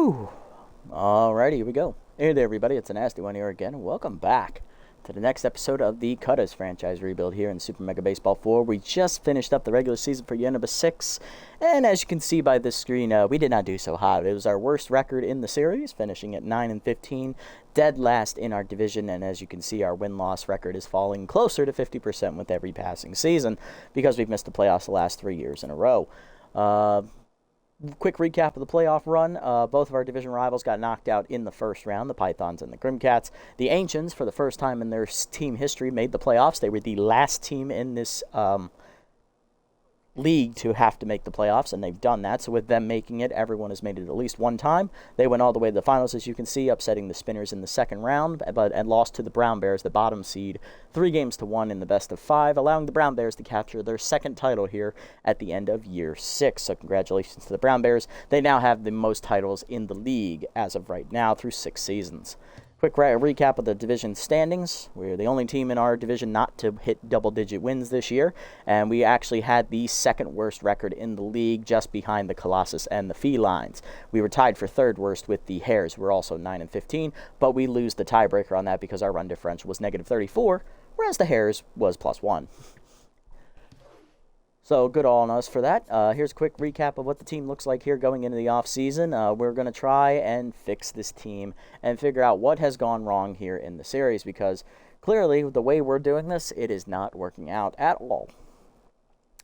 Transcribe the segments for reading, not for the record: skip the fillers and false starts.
Whew. Alrighty, here we go. Hey there, everybody. It's a nasty one here again. Welcome back to the next episode of the Cutters franchise rebuild here in Super Mega Baseball 4. We just finished up the regular season for year number 6, and as you can see by this screen, we did not do so hot. It was our worst record in the series, finishing at 9-15, dead last in our division, and as you can see, our win-loss record is falling closer to 50% with every passing season because we've missed the playoffs the last 3 years in a row. Quick recap of the playoff run. Both of our division rivals got knocked out in the first round, the Pythons and the Grimcats. The Ancients, for the first time in their team history, made the playoffs. They were the last team in this league to have to make the playoffs, and they've done that. So with them making it, everyone has made it at least one time. They went all the way to the finals, as you can see, upsetting the Spinners in the second round, and lost to the Brown Bears, the bottom seed, 3-1 in the best of 5, allowing the Brown Bears to capture their second title here at the end of year 6. So congratulations to the Brown Bears. They now have the most titles in the league as of right now through 6 seasons. Quick recap of the division standings. We're the only team in our division not to hit double-digit wins this year, and we actually had the second worst record in the league, just behind the Colossus and the Felines. We were tied for third worst with the Hares. We're also 9-15, but we lose the tiebreaker on that because our run differential was -34, whereas the Hares was +1. So good on us for that. Here's a quick recap of what the team looks like here going into the offseason. We're going to try and fix this team and figure out what has gone wrong here in the series, because clearly the way we're doing this, it is not working out at all.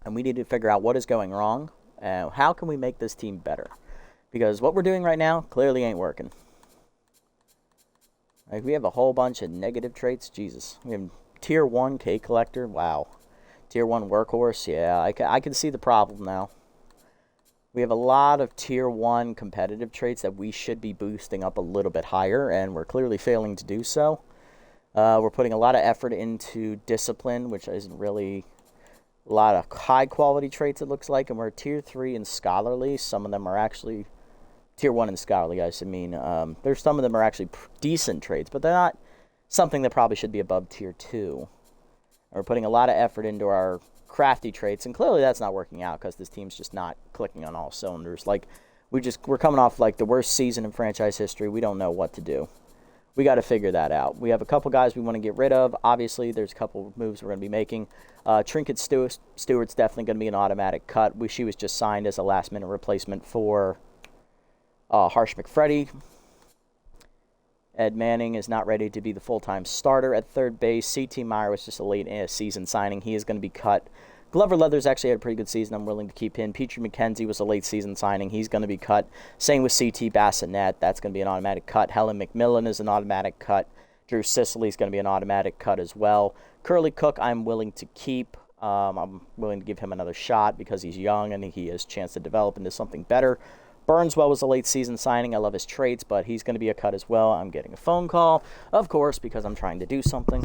And we need to figure out what is going wrong and how can we make this team better, because what we're doing right now clearly ain't working. Like, we have a whole bunch of negative traits. Jesus. We have Tier 1 K Collector. Wow. Tier 1 Workhorse, yeah, I can see the problem now. We have a lot of Tier 1 competitive traits that we should be boosting up a little bit higher, and we're clearly failing to do so. We're putting a lot of effort into Discipline, which isn't really a lot of high-quality traits, it looks like, and we're Tier 3 in Scholarly. Some of them are actually Tier 1 in Scholarly, guys. I mean, there's some of them are actually decent traits, but they're not something that probably should be above Tier 2. We're putting a lot of effort into our crafty traits, and clearly that's not working out because this team's just not clicking on all cylinders. Like, we're coming off like the worst season in franchise history. We don't know what to do. We got to figure that out. We have a couple guys we want to get rid of. Obviously, there's a couple moves we're going to be making. Trinket Stewart's definitely going to be an automatic cut. She was just signed as a last-minute replacement for Harsh McFreddy. Ed Manning is not ready to be the full-time starter at third base. C.T. Meyer was just a late-season signing. He is going to be cut. Glover Leathers actually had a pretty good season. I'm willing to keep him. Petrie McKenzie was a late-season signing. He's going to be cut. Same with C.T. Bassinet. That's going to be an automatic cut. Helen McMillan is an automatic cut. Drew Sicily is going to be an automatic cut as well. Curly Cook, I'm willing to keep. I'm willing to give him another shot because he's young and he has a chance to develop into something better. Burnswell was a late-season signing. I love his traits, but he's going to be a cut as well. I'm getting a phone call, of course, because I'm trying to do something.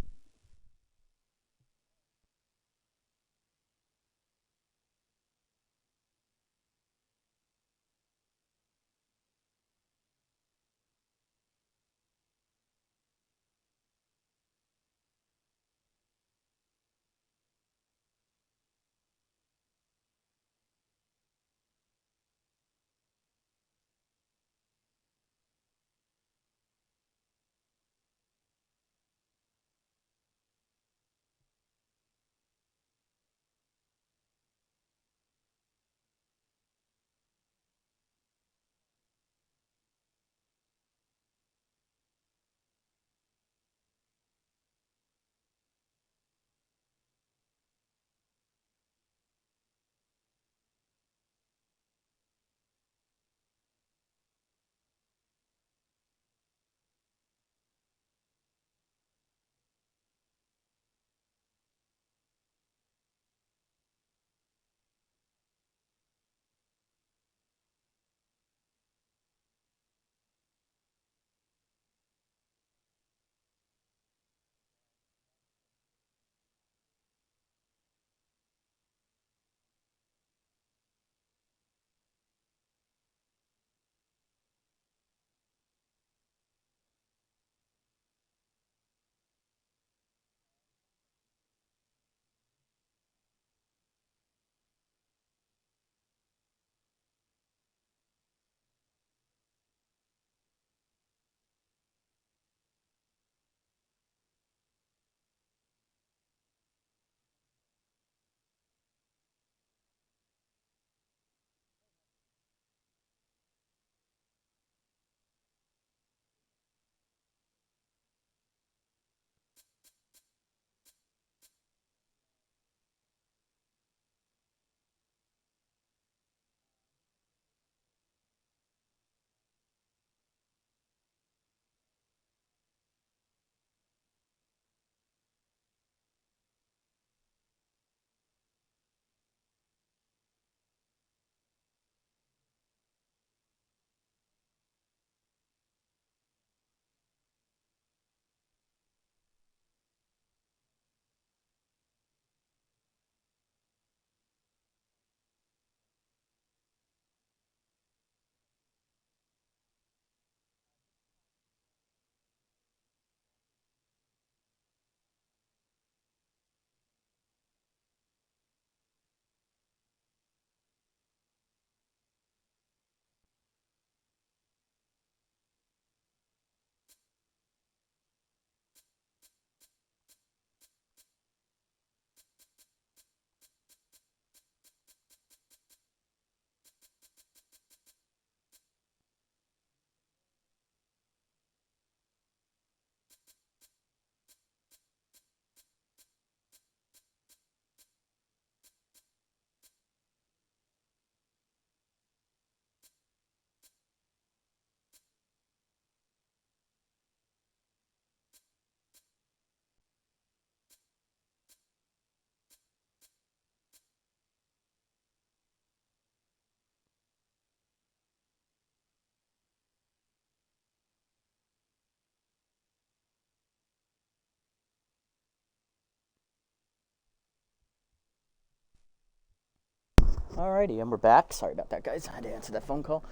Alrighty, and we're back. Sorry about that, guys. I had to answer that phone call.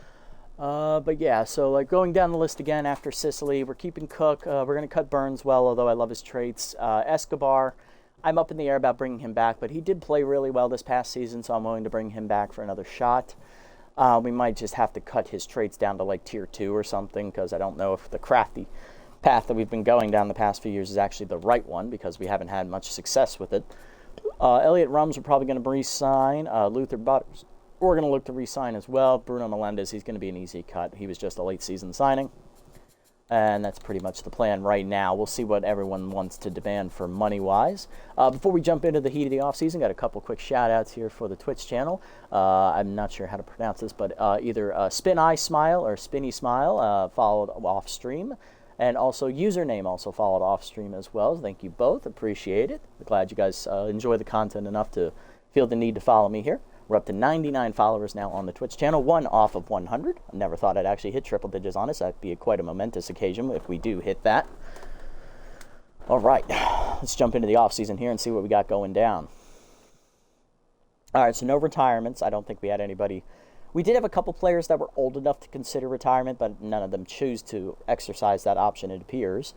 But yeah, so like going down the list again after Sicily, we're keeping Cook. We're going to cut Burns well, although I love his traits. Escobar, I'm up in the air about bringing him back, but he did play really well this past season, so I'm willing to bring him back for another shot. We might just have to cut his traits down to like tier 2 or something, because I don't know if the crafty path that we've been going down the past few years is actually the right one, because we haven't had much success with it. Elliot Rums we're probably going to re-sign. Luther Butters we're going to look to re-sign as well. Bruno Melendez, he's going to be an easy cut. He was just a late season signing. And that's pretty much the plan right now. We'll see what everyone wants to demand for money-wise. Before we jump into the heat of the offseason, got a couple quick shout-outs here for the Twitch channel. I'm not sure how to pronounce this, but either Spin Eye Smile or Spinny Smile followed off stream. And also username also followed off stream as well. Thank you both. Appreciate it. Glad you guys enjoy the content enough to feel the need to follow me here. We're up to 99 followers now on the Twitch channel, one off of 100. I never thought I'd actually hit triple digits on it, so that'd be quite a momentous occasion if we do hit that. All right, let's jump into the offseason here and see what we got going down. All right, so no retirements. I don't think we had anybody. We did have a couple players that were old enough to consider retirement, but none of them choose to exercise that option, it appears.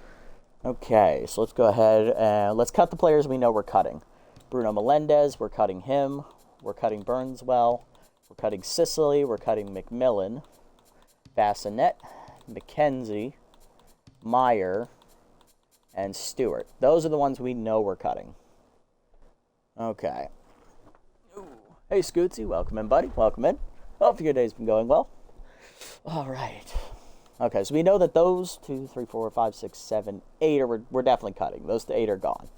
Okay, so let's go ahead and let's cut the players we know we're cutting. Bruno Melendez, we're cutting him. We're cutting Burnswell. We're cutting Sicily. We're cutting McMillan. Bassinet, McKenzie, Meyer, and Stewart. Those are the ones we know we're cutting. Okay. Ooh. Hey, Scootsy. Welcome in, buddy. Welcome in. Hope your day's been going well. All right. Okay, so we know that those 2, 3, 4, 5, 6, 7, 8 we're definitely cutting. Those 8 are gone.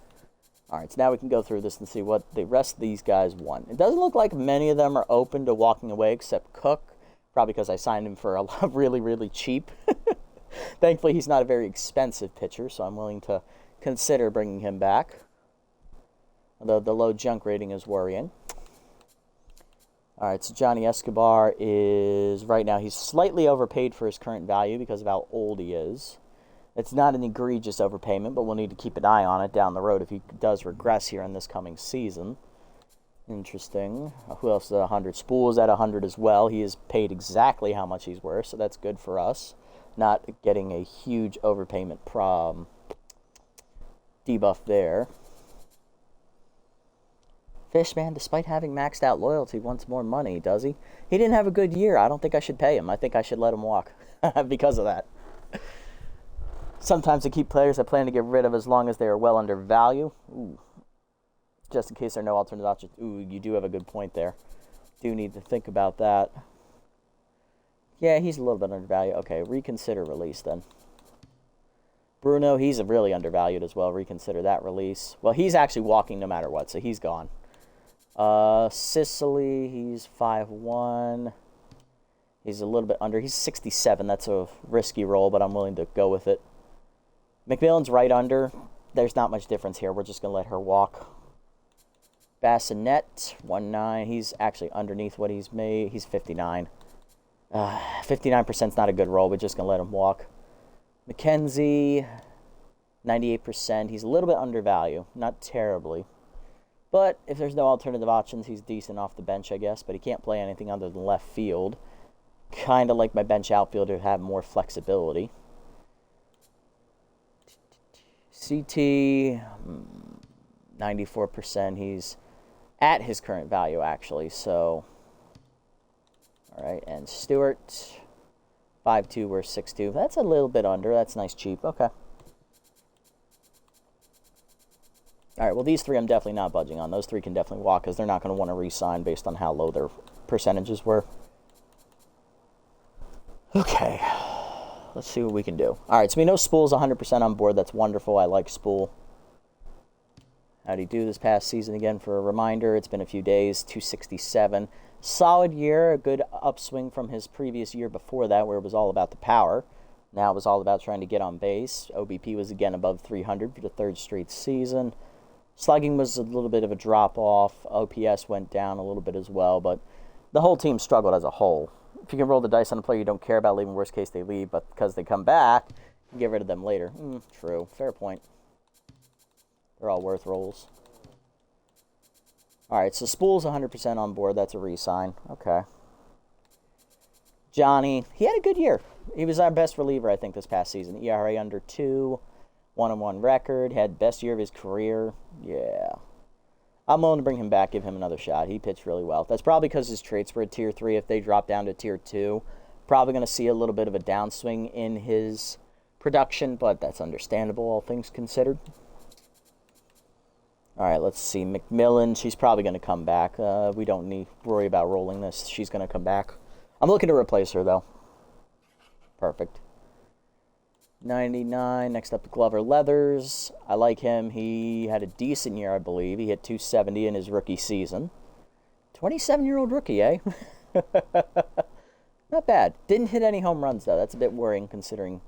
All right, so now we can go through this and see what the rest of these guys want. It doesn't look like many of them are open to walking away except Cook, probably because I signed him for a lot really, really cheap. Thankfully, he's not a very expensive pitcher, so I'm willing to consider bringing him back. Although the low junk rating is worrying. All right, so Johnny Escobar is, right now, he's slightly overpaid for his current value because of how old he is. It's not an egregious overpayment, but we'll need to keep an eye on it down the road if he does regress here in this coming season. Interesting. Who else is at 100? Spool is at 100 as well. He is paid exactly how much he's worth, so that's good for us. Not getting a huge overpayment debuff there. Fishman, despite having maxed out loyalty, wants more money, does he? He didn't have a good year. I don't think I should pay him. I think I should let him walk because of that. Sometimes I keep players I plan to get rid of as long as they are well under value. Ooh. Just in case there are no alternative options. Ooh, you do have a good point there. Do need to think about that. Yeah, he's a little bit undervalued. Okay, reconsider release then. Bruno, he's really undervalued as well. Reconsider that release. Well, he's actually walking no matter what, so he's gone. Sicily, he's 5'1". He's a little bit under. He's 67. That's a risky roll, but I'm willing to go with it. McMillan's right under. There's not much difference here. We're just going to let her walk. Bassinet, 1'9". He's actually underneath what he's made. He's 59. 59% is not a good roll. We're just going to let him walk. McKenzie, 98%. He's a little bit undervalued. Not terribly. But if there's no alternative options, he's decent off the bench, I guess. But he can't play anything other than left field. Kind of like my bench outfielder to have more flexibility. CT, 94%. He's at his current value, actually. So, all right. And Stewart, 5'2", we're 6'2". That's a little bit under. That's nice, cheap. Okay. All right, well, these 3 I'm definitely not budging on. Those 3 can definitely walk because they're not going to want to re-sign based on how low their percentages were. Okay, let's see what we can do. All right, so we know Spool's 100% on board. That's wonderful. I like Spool. How'd he do this past season again? For a reminder, it's been a few days, 267. Solid year, a good upswing from his previous year before that where it was all about the power. Now it was all about trying to get on base. OBP was again above 300 for the 3rd straight season. Slugging was a little bit of a drop-off. OPS went down a little bit as well, but the whole team struggled as a whole. If you can roll the dice on a player you don't care about leaving, worst case they leave, but because they come back, you can get rid of them later. True. Fair point. They're all worth rolls. All right, so Spool's 100% on board. That's a re-sign. Okay. Johnny, he had a good year. He was our best reliever, I think, this past season. ERA under 2, 1-1 record, had best year of his career. Yeah. I'm willing to bring him back, give him another shot. He pitched really well. That's probably because his traits were at Tier 3. If they drop down to Tier 2, probably going to see a little bit of a downswing in his production, but that's understandable, all things considered. All right, let's see. McMillan, she's probably going to come back. We don't need to worry about rolling this. She's going to come back. I'm looking to replace her, though. Perfect. 99. Next up, Glover Leathers. I like him. He had a decent year, I believe. He hit 270 in his rookie season. 27-year-old rookie, eh? Not bad. Didn't hit any home runs, though. That's a bit worrying, considering.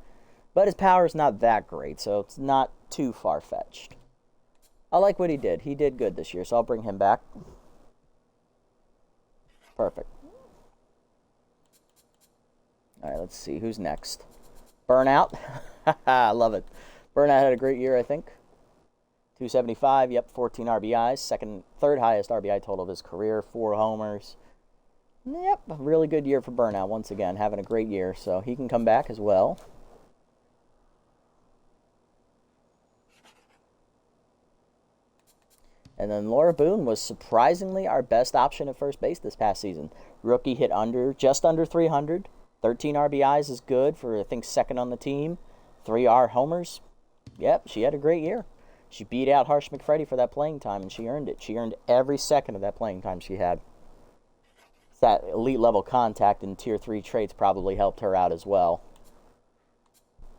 But his power is not that great, so it's not too far-fetched. I like what he did. He did good this year, so I'll bring him back. Perfect. All right, let's see. Who's next? Burnout. I love it. Burnout had a great year, I think. 275, yep, 14 RBIs. Third highest RBI total of his career. 4 homers. Yep, a really good year for Burnout. Once again, having a great year, so he can come back as well. And then Laura Boone was surprisingly our best option at first base this past season. Rookie hit just under 300. 13 RBIs is good for, I think, second on the team. 3 homers. Yep, she had a great year. She beat out Harsh McFreddy for that playing time, and she earned it. She earned every second of that playing time she had. That elite level contact and Tier 3 traits probably helped her out as well.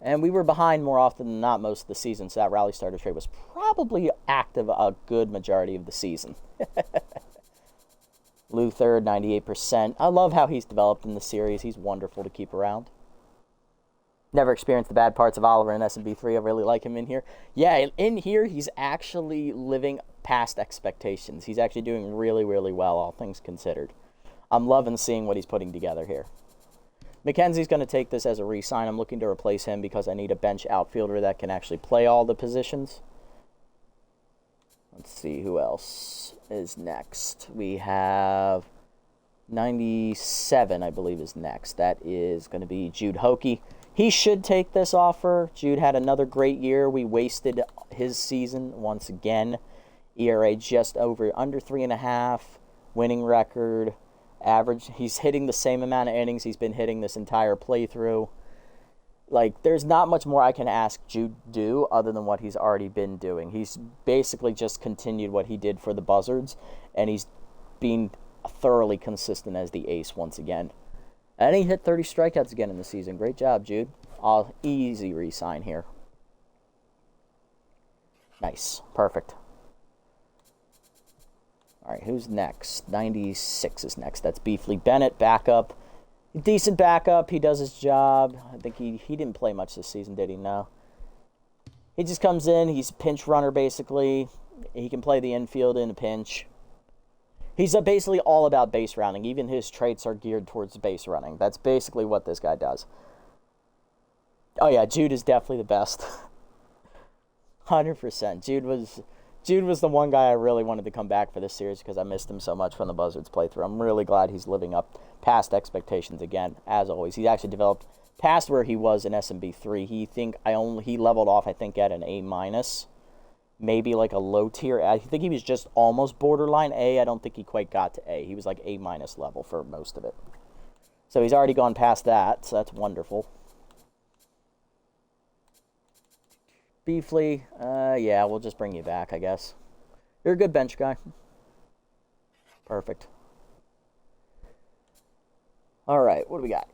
And we were behind more often than not most of the season, so that rally starter trait was probably active a good majority of the season. Lou third, 98%. I love how he's developed in the series. He's wonderful to keep around. Never experienced the bad parts of Oliver in SMB4. I really like him in here. Yeah, in here, he's actually living past expectations. He's actually doing really, really well, all things considered. I'm loving seeing what he's putting together here. McKenzie's going to take this as a re-sign. I'm looking to replace him because I need a bench outfielder that can actually play all the positions. Let's see who else is next. We have 97, I believe, is next. That is going to be Jude Hokey. He should take this offer. Jude had another great year. We wasted his season once again. ERA just under 3.5. Winning record. Average. He's hitting the same amount of innings he's been hitting this entire playthrough. Like, there's not much more I can ask Jude to do other than what he's already been doing. He's basically just continued what he did for the Buzzards, and he's been thoroughly consistent as the ace once again. And he hit 30 strikeouts again in the season. Great job, Jude. Easy re-sign here. Nice. Perfect. All right, who's next? 96 is next. That's Beefly Bennett, backup. Decent backup. He does his job. I think he didn't play much this season, did he? No. He just comes in. He's a pinch runner, basically. He can play the infield in a pinch. He's basically all about base running. Even his traits are geared towards base running. That's basically what this guy does. Oh, yeah, Jude is definitely the best. 100%. Jude was the one guy I really wanted to come back for this series because I missed him so much from the Buzzards playthrough. I'm really glad he's living up past expectations again, as always. He actually developed past where he was in SMB4. He leveled off, I think, at an A-, maybe like a low tier. I think he was just almost borderline A. I don't think he quite got to A. He was like A- level for most of it. So he's already gone past that, so that's wonderful. Beefly, yeah, we'll just bring you back, I guess. You're a good bench guy. Perfect. All right, what do we got?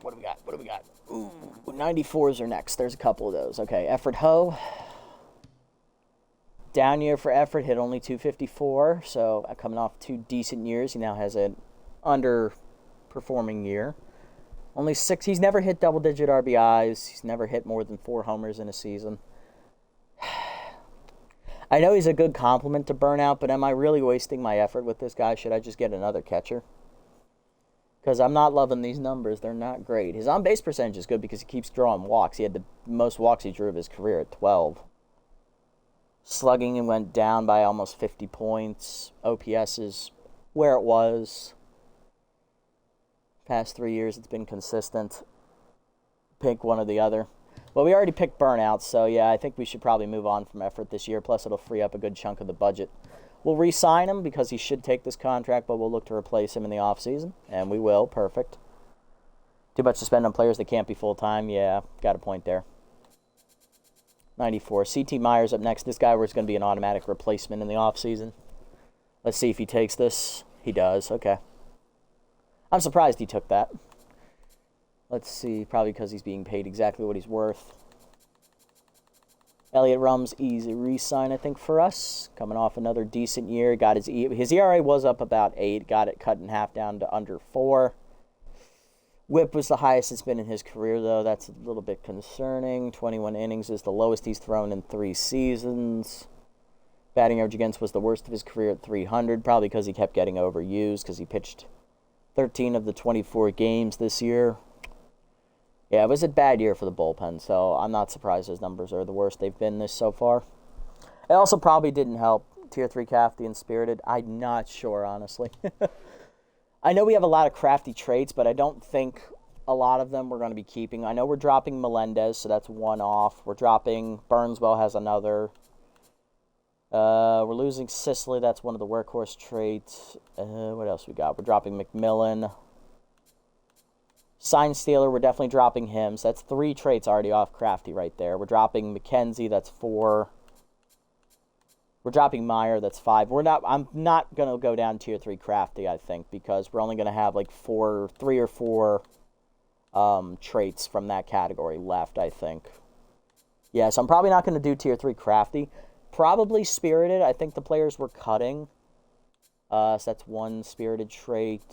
Ooh, 94s are next. There's a couple of those. Okay, Effort Ho. Down year for Effort, hit only 254, so coming off 2 decent years, he now has an underperforming year. Only 6, he's never hit double-digit RBIs. He's never hit more than 4 homers in a season. I know he's a good compliment to Burnout, but am I really wasting my effort with this guy? Should I just get another catcher? Because I'm not loving these numbers. They're not great. His on-base percentage is good because he keeps drawing walks. He had the most walks he drew of his career at 12. Slugging went down by almost 50 points. OPS is where it was. Past 3 years, it's been consistent. Pick one or the other. Well, we already picked Burnout, so yeah, I think we should probably move on from Effort this year. Plus, it'll free up a good chunk of the budget. We'll re-sign him because he should take this contract, but we'll look to replace him in the offseason, and we will. Perfect. Too much to spend on players that can't be full-time. Yeah, got a point there. 94. CT Myers up next. This guy was going to be an automatic replacement in the offseason. Let's see if he takes this. He does. Okay. I'm surprised he took that. Let's see. Probably because he's being paid exactly what he's worth. Elliott Rum's easy re-sign, I think, for us. Coming off another decent year. Got his ERA was up about 8. Got it cut in half down to under 4. WHIP was the highest it's been in his career, though. That's a little bit concerning. 21 innings is the lowest he's thrown in 3 seasons. Batting average against was the worst of his career at 300, probably because he kept getting overused because he pitched 13 of the 24 games this year. Yeah, it was a bad year for the bullpen, so I'm not surprised his numbers are the worst they've been this so far. It also probably didn't help Tier 3 Crafty and Spirited. I'm not sure, honestly. I know we have a lot of crafty traits, but I don't think a lot of them we're going to be keeping. I know we're dropping Melendez, so that's one off. We're dropping Burnswell has another. We're losing Sicily. That's one of the workhorse traits. What else we got? We're dropping McMillan. Sign Stealer, we're definitely dropping him. So that's 3 traits already off Crafty right there. We're dropping McKenzie. That's 4. We're dropping Meyer. That's 5. I'm not going to go down Tier 3 Crafty, I think, because we're only going to have like 3 or 4 traits from that category left, I think. Yeah, so I'm probably not going to do Tier 3 Crafty. Probably Spirited. I think the players we're cutting. So that's 1 Spirited trait.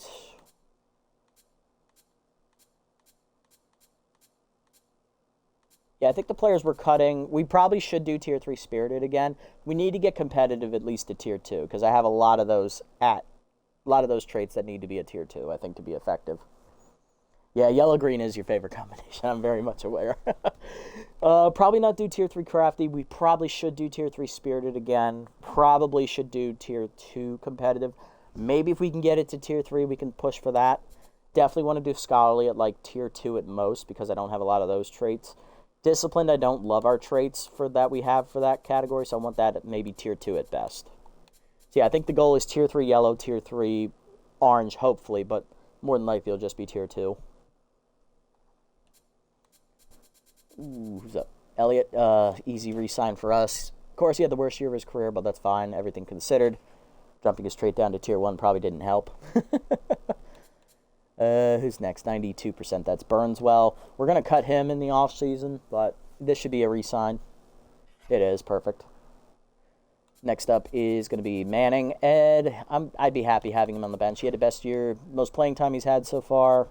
Yeah, I think the players we're cutting, we probably should do Tier 3 Spirited again. We need to get competitive at least to Tier 2, because I have a lot of those traits that need to be at Tier 2, I think, to be effective. Yeah, yellow-green is your favorite combination. I'm very much aware. Probably not do Tier 3 Crafty. We probably should do Tier 3 Spirited again. Probably should do Tier 2 Competitive. Maybe if we can get it to Tier 3, we can push for that. Definitely want to do Scholarly at like Tier 2 at most, because I don't have a lot of those traits. Disciplined, I don't love our traits that we have for that category, so I want that at maybe Tier 2 at best. So yeah, I think the goal is Tier 3 yellow, Tier 3 orange, hopefully, but more than likely it'll just be Tier 2. Ooh, who's up? Elliott, easy re-sign for us. Of course, he had the worst year of his career, but that's fine, everything considered. Jumping it straight down to Tier 1 probably didn't help. Who's next? 92%. That's Burnswell. We're going to cut him in the offseason, but this should be a re-sign. It is. Perfect. Next up is going to be Manning. Ed, I'd be happy having him on the bench. He had the best year, most playing time he's had so far.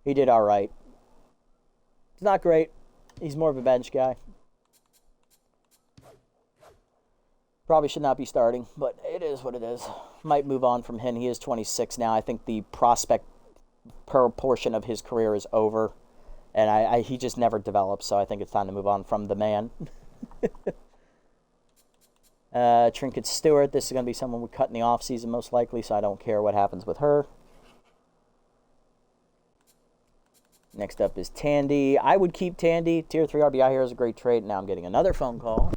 He did all right. It's not great. He's more of a bench guy. Probably should not be starting, but it is what it is. Might move on from him. He is 26 now. I think the prospect portion of his career is over, and he just never developed, so I think it's time to move on from the man. Trinket Stewart, this is going to be someone we cut in the offseason most likely, so I don't care what happens with her. Next up is Tandy. I would keep Tandy. Tier 3 RBI here is a great trade. Now I'm getting another phone call.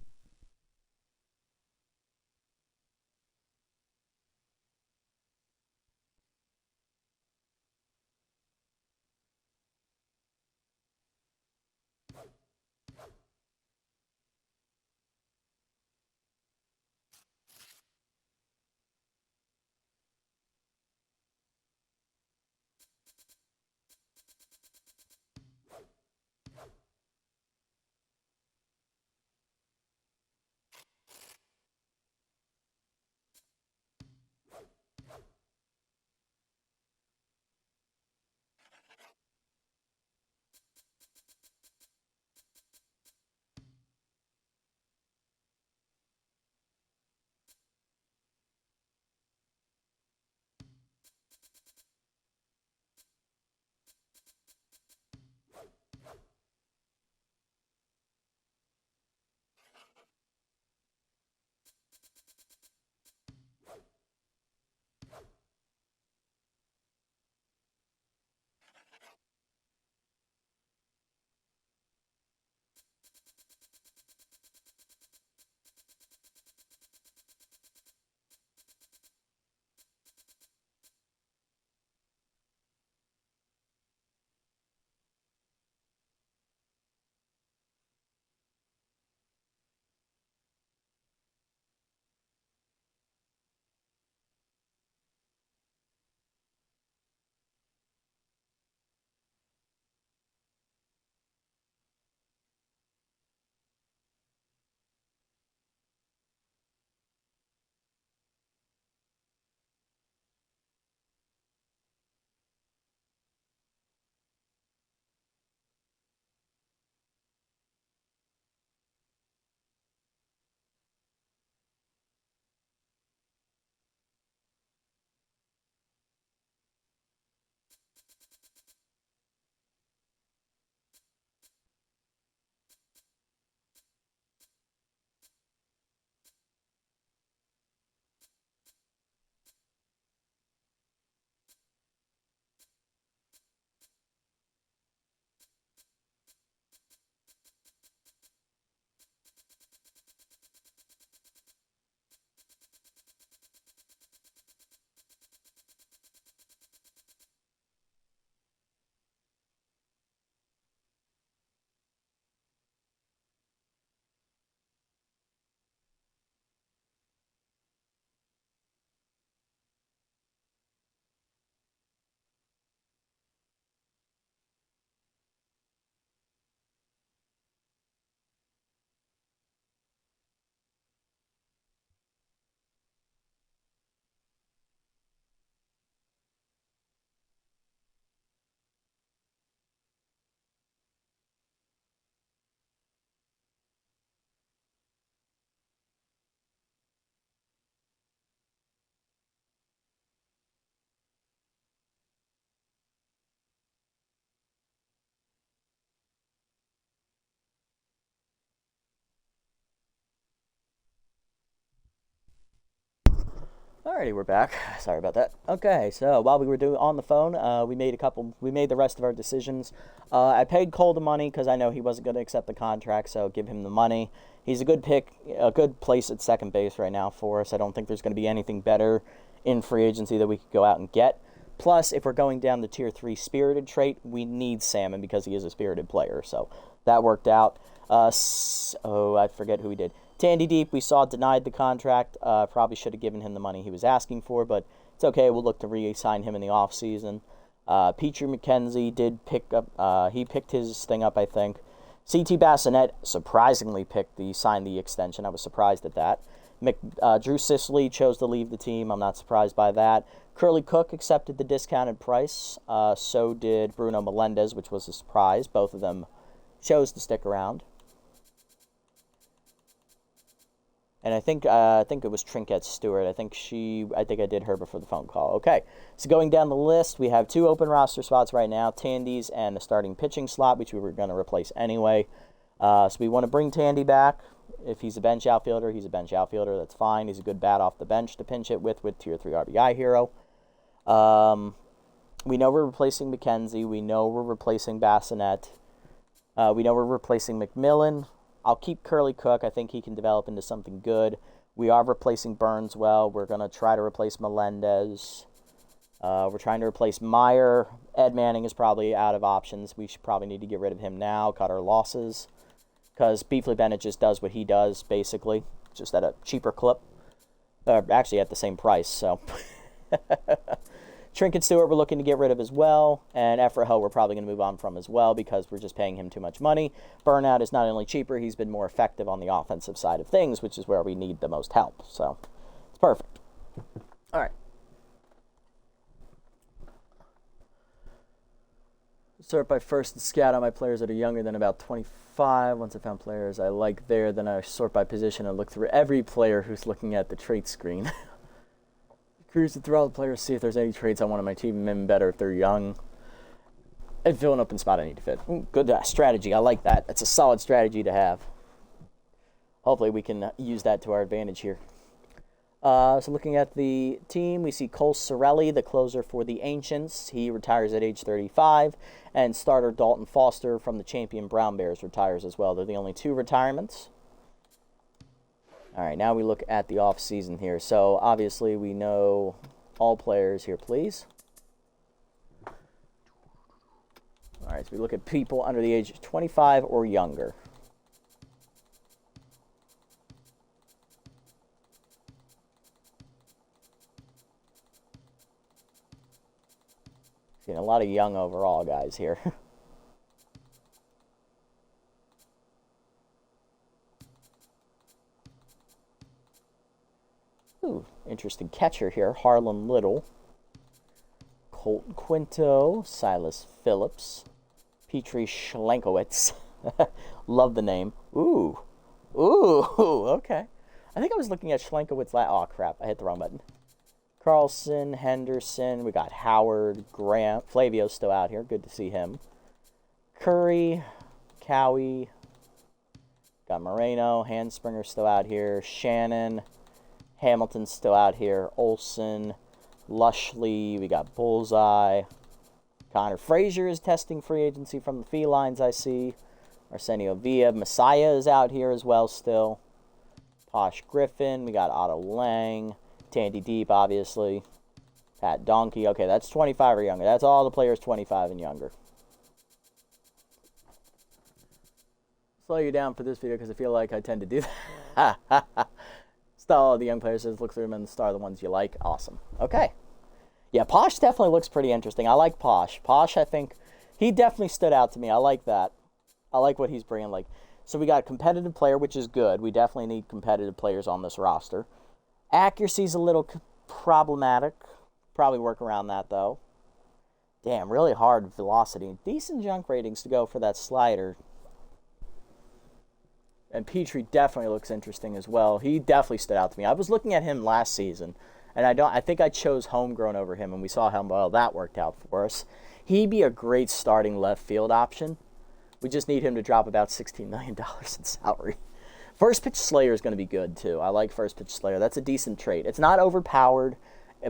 Alrighty, we're back. Sorry about that. Okay, so while we were on the phone, we made the rest of our decisions. I paid Cole the money because I know he wasn't going to accept the contract, so give him the money. He's a good pick, a good place at second base right now for us. I don't think there's going to be anything better in free agency that we could go out and get. Plus, if we're going down the tier 3 spirited trait, we need Salmon because he is a spirited player, so that worked out. I forget who we did. Tandy Deep, we saw denied the contract. Probably should have given him the money he was asking for, but it's okay. We'll look to re-sign him in the offseason. Petrie McKenzie did pick up, he picked his thing up, I think. CT Bassinet surprisingly signed the extension. I was surprised at that. Drew Sicily chose to leave the team. I'm not surprised by that. Curly Cook accepted the discounted price. So did Bruno Melendez, which was a surprise. Both of them chose to stick around. And I think it was Trinket Stewart. I think I did her before the phone call. Okay, so going down the list, we have 2 open roster spots right now, Tandy's and the starting pitching slot, which we were going to replace anyway. So we want to bring Tandy back. If he's a bench outfielder, he's a bench outfielder. That's fine. He's a good bat off the bench to pinch it with tier 3 RBI hero. We know we're replacing McKenzie. We know we're replacing Bassinet. We know we're replacing McMillan. I'll keep Curly Cook. I think he can develop into something good. We are replacing Burns well. We're going to try to replace Melendez. We're trying to replace Meyer. Ed Manning is probably out of options. We should probably need to get rid of him now, cut our losses. Because Beefley Bennett just does what he does, basically. Just at a cheaper clip. Actually, at the same price, so... Trinket Stewart we're looking to get rid of as well, and Efra Ho we're probably going to move on from as well because we're just paying him too much money. Burnout is not only cheaper, he's been more effective on the offensive side of things, which is where we need the most help. So, it's perfect. All right. Start by first scout on my players that are younger than about 25. Once I found players I like there, then I sort by position and look through every player who's looking at the trait screen. Cruising through all the players, see if there's any traits I want on my team, even better if they're young. And fill an open spot I need to fit. Ooh, good strategy. I like that. That's a solid strategy to have. Hopefully we can use that to our advantage here. So looking at the team, we see Cole Sorelli, the closer for the Ancients. He retires at age 35. And starter Dalton Foster from the champion Brown Bears retires as well. They're the only 2 retirements. All right, now we look at the off-season here. So, obviously, we know all players here, please. All right, so we look at people under the age of 25 or younger. Seeing a lot of young overall guys here. Ooh, interesting catcher here. Harlan Little. Colton Quinto. Silas Phillips. Petrie Schlenkowitz. Love the name. Ooh. Okay. I think I was looking at Schlenkowitz oh, crap. I hit the wrong button. Carlson, Henderson. We got Howard, Grant. Flavio's still out here. Good to see him. Curry. Cowie. Got Moreno. Handspringer's still out here. Shannon. Hamilton's still out here. Olson, Lushley, we got Bullseye. Connor Frazier is testing free agency from the Felines, I see. Arsenio Villa. Messiah is out here as well still. Posh Griffin. We got Otto Lang. Tandy Deep, obviously. Pat Donkey. Okay, that's 25 or younger. That's all the players 25 and younger. Slow you down for this video because I feel like I tend to do that. All the young players, just look through them and star the ones you like. Awesome. Okay. Yeah, Posh definitely looks pretty interesting. I like Posh. Posh, I think, he definitely stood out to me. I like that. I like what he's bringing. So we got a competitive player, which is good. We definitely need competitive players on this roster. Accuracy's a little problematic. Probably work around that, though. Damn, really hard velocity. Decent junk ratings to go for that slider. And Petrie definitely looks interesting as well. He definitely stood out to me. I was looking at him last season, and I think I chose homegrown over him, and we saw how well that worked out for us. He'd be a great starting left field option. We just need him to drop about $16 million in salary First Pitch Slayer is going to be good, too. I like First Pitch Slayer. That's a decent trait. It's not overpowered,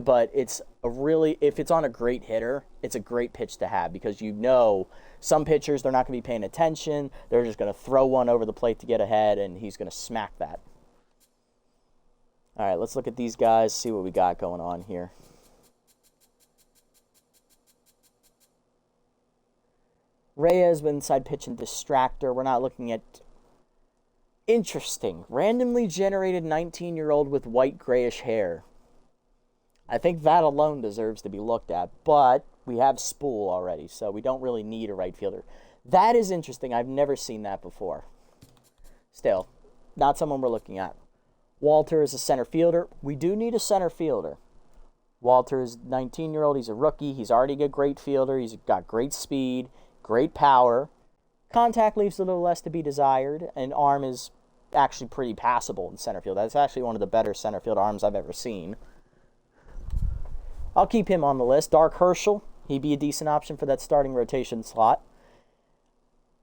but it's a really, if it's on a great hitter, it's a great pitch to have because you know some pitchers, they're not going to be paying attention. They're just going to throw one over the plate to get ahead, and he's going to smack that. All right, let's look at these guys, see what we got going on here. Reyes, inside pitch and distractor. We're not looking at... Interesting. Randomly generated 19-year-old with white grayish hair. I think that alone deserves to be looked at, but we have Spool already, so we don't really need a right fielder. That is interesting. I've never seen that before. Still, not someone we're looking at. Walter is a center fielder. We do need a center fielder. Walter is 19-year-old. He's a rookie. He's already a great fielder. He's got great speed, great power. Contact leaves a little less to be desired, and arm is actually pretty passable in center field. That's actually one of the better center field arms I've ever seen. I'll keep him on the list. Dark Herschel, he'd be a decent option for that starting rotation slot.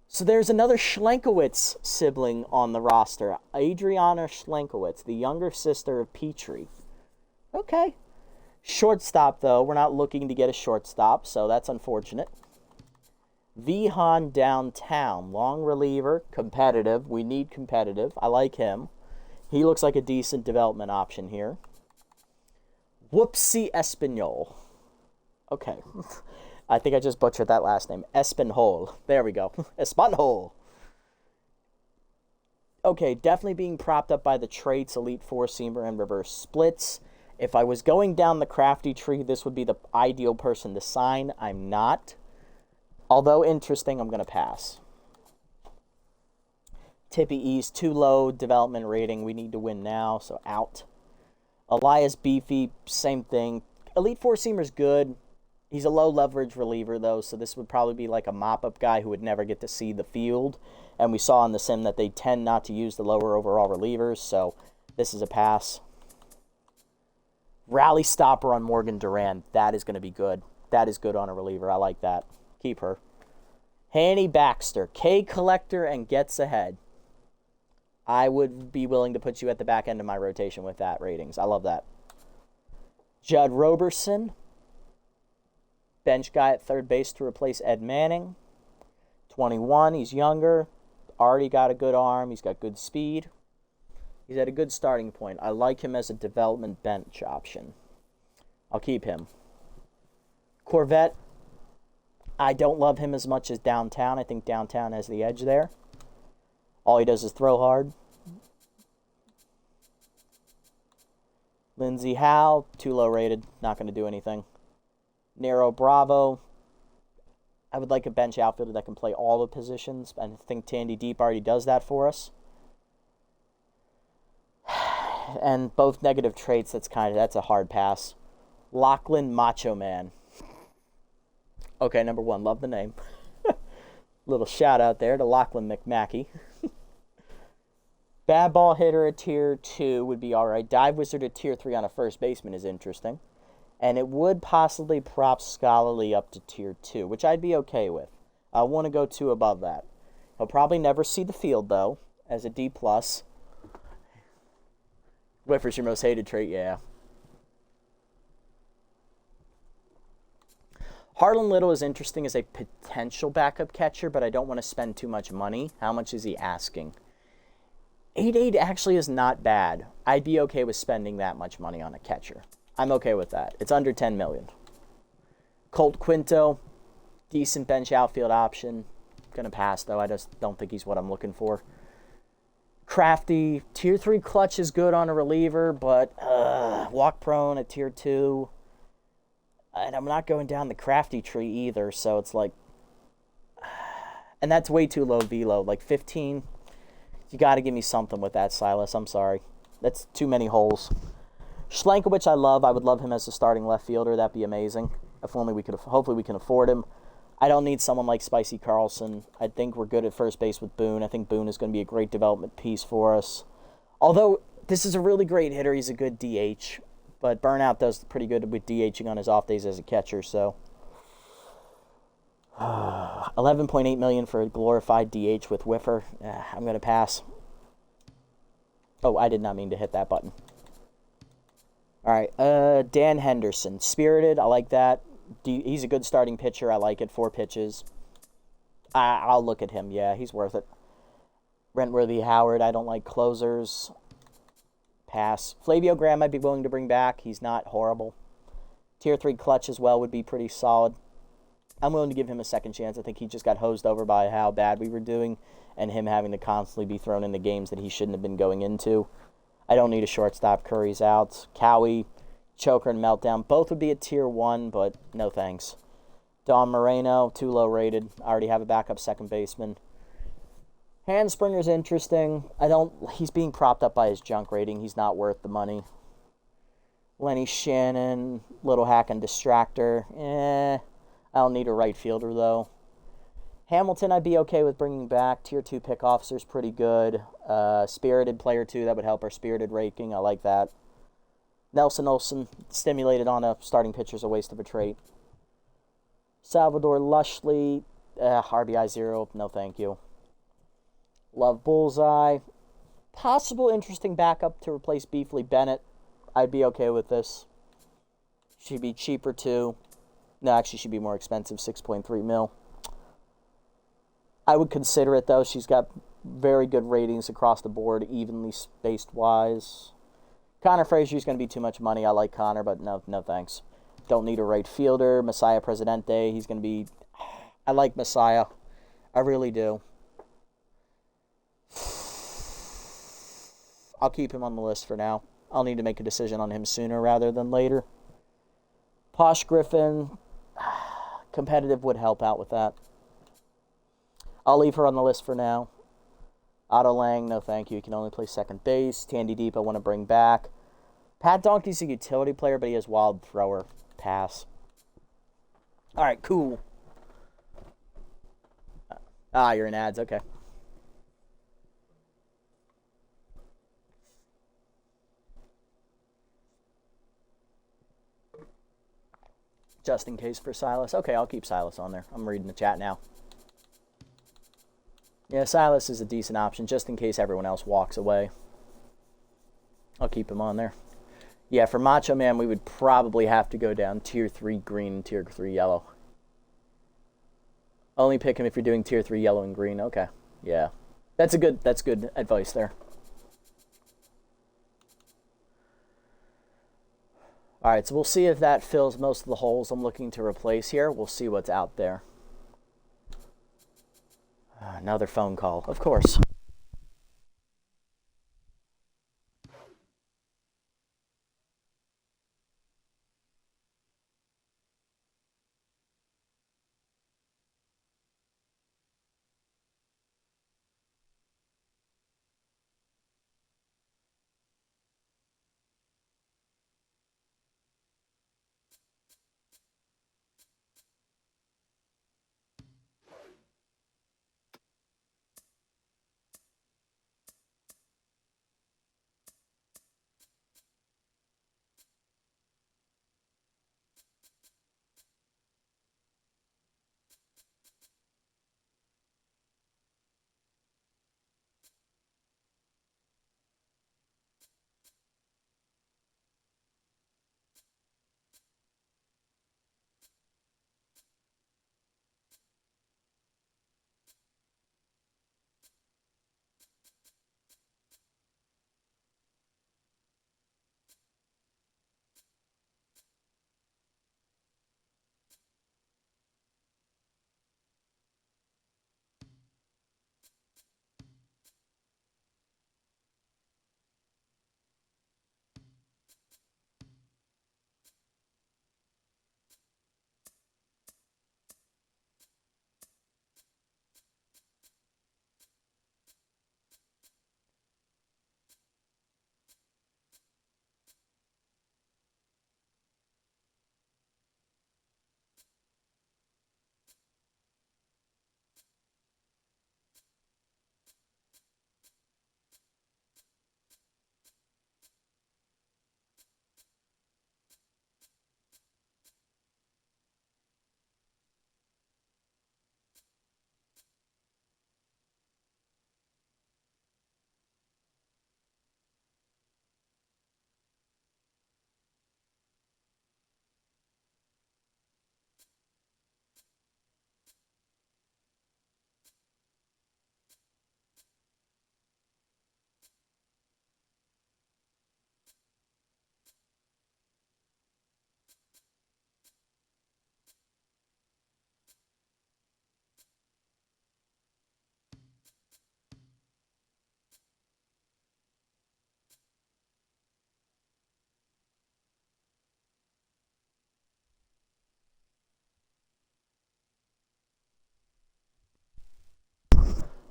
So there's another Schlenkowitz sibling on the roster. Adriana Schlenkowitz, the younger sister of Petrie. Okay. Shortstop, though. We're not looking to get a shortstop, so that's unfortunate. Vihan Downtown, long reliever, competitive. We need competitive. I like him. He looks like a decent development option here. Whoopsie Espinol. Okay. I think I just butchered that last name. Espinhole. There we go. Espinhole. Okay, definitely being propped up by the traits, elite four-seamer and reverse splits. If I was going down the crafty tree, this would be the ideal person to sign. I'm not. Although interesting, I'm going to pass. Tippy East, too low development rating. We need to win now, so out. Elias Beefy, same thing. Elite four-seamer's good. He's a low-leverage reliever, though, so this would probably be like a mop-up guy who would never get to see the field. And we saw in the sim that they tend not to use the lower overall relievers, so this is a pass. Rally stopper on Morgan Duran. That is going to be good. That is good on a reliever. I like that. Keep her. Hanny Baxter. K collector and gets ahead. I would be willing to put you at the back end of my rotation with that ratings. I love that. Judd Roberson. Bench guy at third base to replace Ed Manning. 21. He's younger. Already got a good arm. He's got good speed. He's at a good starting point. I like him as a development bench option. I'll keep him. Corvette. I don't love him as much as Downtown. I think Downtown has the edge there. All he does is throw hard. Lindsey Howe, too low rated. Not going to do anything. Nero Bravo. I would like a bench outfielder that can play all the positions. I think Tandy Deep already does that for us. And both negative traits, that's a hard pass. Lachlan Macho Man. Okay, number one, love the name. Little shout out there to Lachlan McMackey. Bad ball hitter at tier 2 would be alright. Dive wizard at tier 3 on a first baseman is interesting. And it would possibly prop scholarly up to tier 2, which I'd be okay with. I want to go 2 above that. He'll probably never see the field, though, as a D+. Whiffer's your most hated trait, yeah. Harlan Little is interesting as a potential backup catcher, but I don't want to spend too much money. How much is he asking? 8.8 actually is not bad. I'd be okay with spending that much money on a catcher. I'm okay with that. It's under $10 million. Colt Quinto, decent bench outfield option. Gonna pass, though. I just don't think he's what I'm looking for. Crafty, tier 3 clutch is good on a reliever, but walk prone at tier 2. And I'm not going down the crafty tree either, so it's like... And that's way too low velo, like 15. You got to give me something with that, Silas. I'm sorry. That's too many holes. Schlenkowicz I love. I would love him as a starting left fielder. That'd be amazing. If only we could... Hopefully we can afford him. I don't need someone like Spicy Carlson. I think we're good at first base with Boone. I think Boone is going to be a great development piece for us. Although, this is a really great hitter. He's a good DH. But Burnout does pretty good with DHing on his off days as a catcher, so... $11.8 million for a glorified DH with Whiffer. I'm going to pass. Oh, I did not mean to hit that button. All right, Dan Henderson. Spirited, I like that. He's a good starting pitcher. I like it. 4 pitches. I'll look at him. Yeah, he's worth it. Rentworthy Howard, I don't like closers. Pass. Flavio Graham I'd be willing to bring back. He's not horrible. Tier 3 clutch as well would be pretty solid. I'm willing to give him a second chance. I think he just got hosed over by how bad we were doing and him having to constantly be thrown into games that he shouldn't have been going into. I don't need a shortstop. Curry's out. Cowie, choker, and meltdown. Both would be at tier 1, but no thanks. Don Moreno, too low rated. I already have a backup second baseman. Handspringer's interesting. He's being propped up by his junk rating. He's not worth the money. Lenny Shannon, little hack and distractor. I don't need a right fielder, though. Hamilton, I'd be okay with bringing back. Tier 2 pick officer's pretty good. Spirited player 2, that would help our spirited ranking. I like that. Nelson Olsen, stimulated on a starting pitcher's a waste of a trait. Salvador Lushley, RBI 0, no thank you. Love Bullseye. Possible interesting backup to replace Beefly Bennett. I'd be okay with this. She'd be cheaper too. No, actually she'd be more expensive, 6.3 mil. I would consider it though. She's got very good ratings across the board, evenly spaced wise. Connor Frazier's going to be too much money. I like Connor, but no thanks. Don't need a right fielder. Messiah Presidente, he's going to be... I like Messiah. I really do. I'll keep him on the list for now. I'll need to make a decision on him sooner rather than later. Posh Griffin, competitive would help out with that. I'll leave her on the list for now. Otto Lang, no thank you. He can only play second base. Tandy Deep, I want to bring back. Pat Donkey's a utility player, but he has wild thrower. Pass. All right, cool. You're in ads. Okay. Just in case for Silas. Okay, I'll keep Silas on there. I'm reading the chat now. Yeah, Silas is a decent option just in case everyone else walks away. I'll keep him on there. Yeah, for Macho Man, we would probably have to go down tier 3 green and tier 3 yellow. Only pick him if you're doing tier 3 yellow and green. Okay, yeah. That's good advice there. Alright, so we'll see if that fills most of the holes I'm looking to replace here. We'll see what's out there. Another phone call, of course.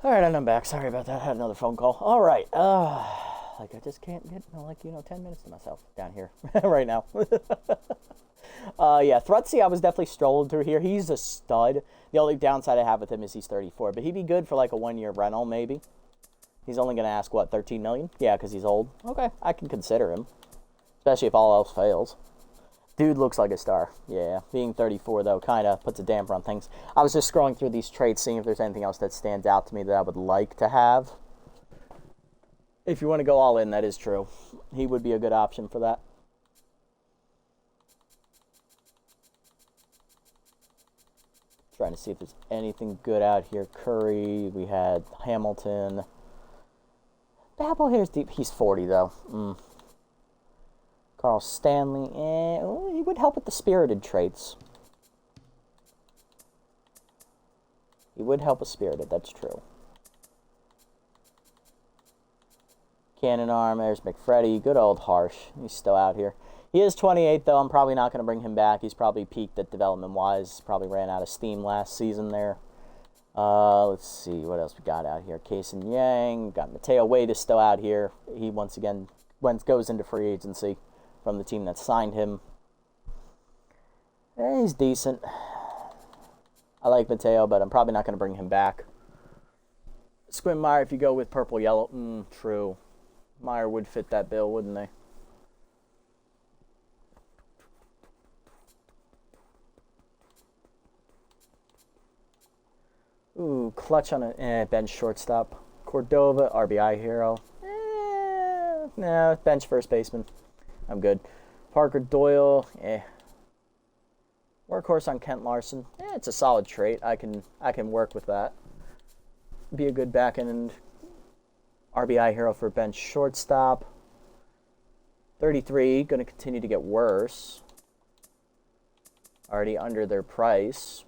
All right, and I'm back. Sorry about that. I had another phone call. All right. Like I just can't get 10 minutes to myself down here right now. Yeah, Thrutsy, I was definitely strolling through here. He's a stud. The only downside I have with him is he's 34, but he'd be good for like a 1-year rental maybe. He's only going to ask, what, 13 million? Yeah, because he's old. Okay, I can consider him, especially if all else fails. Dude looks like a star. Yeah, being 34, though, kind of puts a damper on things. I was just scrolling through these traits, seeing if there's anything else that stands out to me that I would like to have. If you want to go all in, that is true. He would be a good option for that. Trying to see if there's anything good out here. Curry, we had Hamilton. Babel here's deep. He's 40, though. Carl Stanley. He would help with the spirited traits. He would help with spirited, that's true. Cannon arm, there's McFreddy. Good old Harsh. He's still out here. He is 28, though. I'm probably not going to bring him back. He's probably peaked at development-wise. Probably ran out of steam last season there. Let's see what else we got out here. Kaysen Yang. Got Mateo Wade is still out here. He once again goes into free agency from the team that signed him. He's decent. I like Mateo, but I'm probably not going to bring him back. Squint Meyer, if you go with purple yellow, true. Meyer would fit that bill, wouldn't they? Ooh, clutch on a bench shortstop. Cordova, RBI hero. No, bench first baseman. I'm good. Parker Doyle, Workhorse on Kent Larson. It's a solid trait. I can work with that. Be a good back end RBI hero for bench shortstop. 33, going to continue to get worse. Already under their price.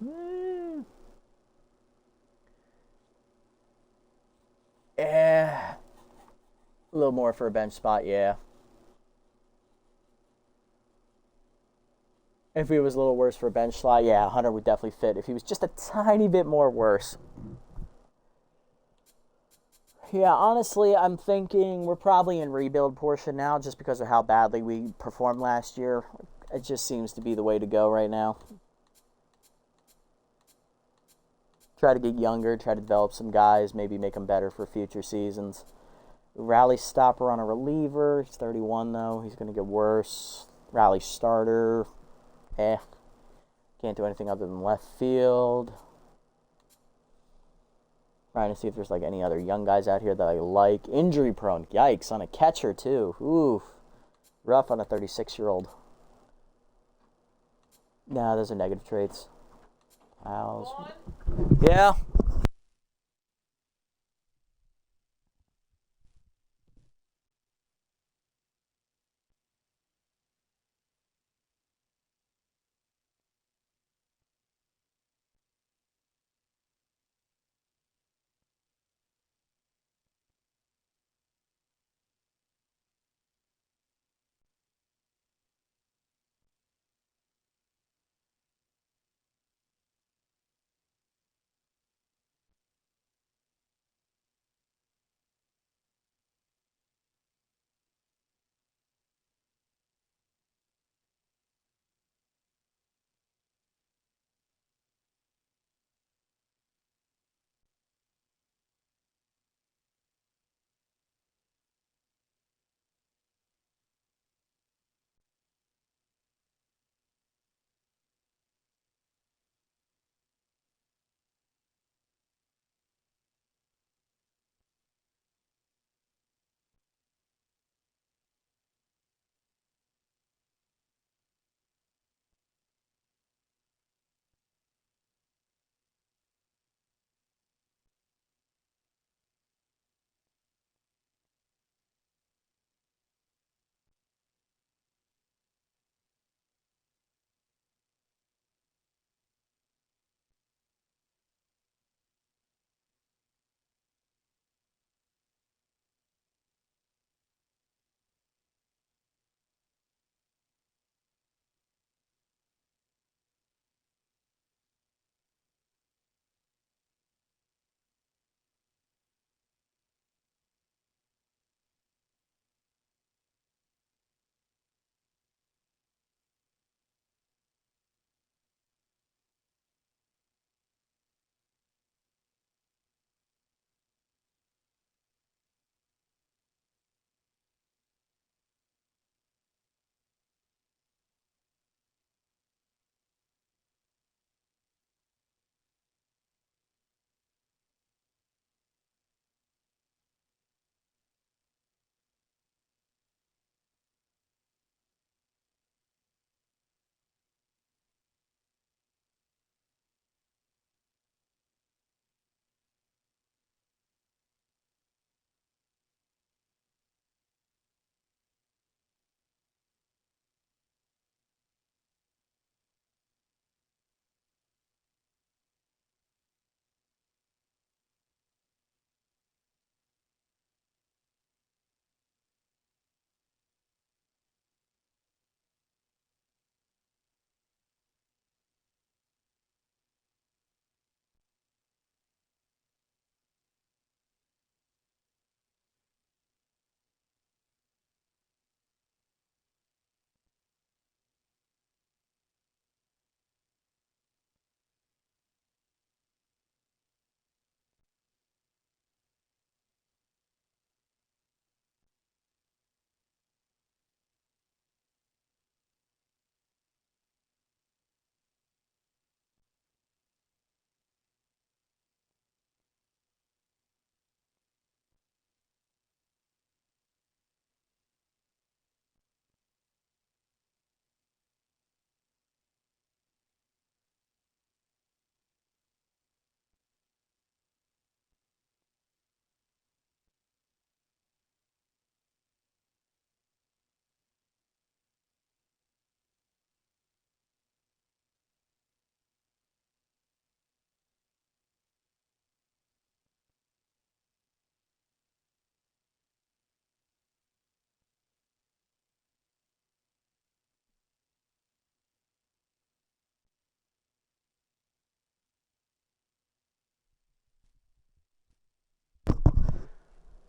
A little more for a bench spot, yeah. If he was a little worse for a bench slot, yeah, Hunter would definitely fit. If he was just a tiny bit more worse. Yeah, honestly, I'm thinking we're probably in rebuild portion now just because of how badly we performed last year. It just seems to be the way to go right now. Try to get younger, try to develop some guys, maybe make them better for future seasons. Rally stopper on a reliever. He's 31, though. He's going to get worse. Rally starter. Can't do anything other than left field. Trying to see if there's like any other young guys out here that I like. Injury prone. Yikes. On a catcher, too. Oof. Rough on a 36-year-old. Nah, those are negative traits. Owls. Yeah.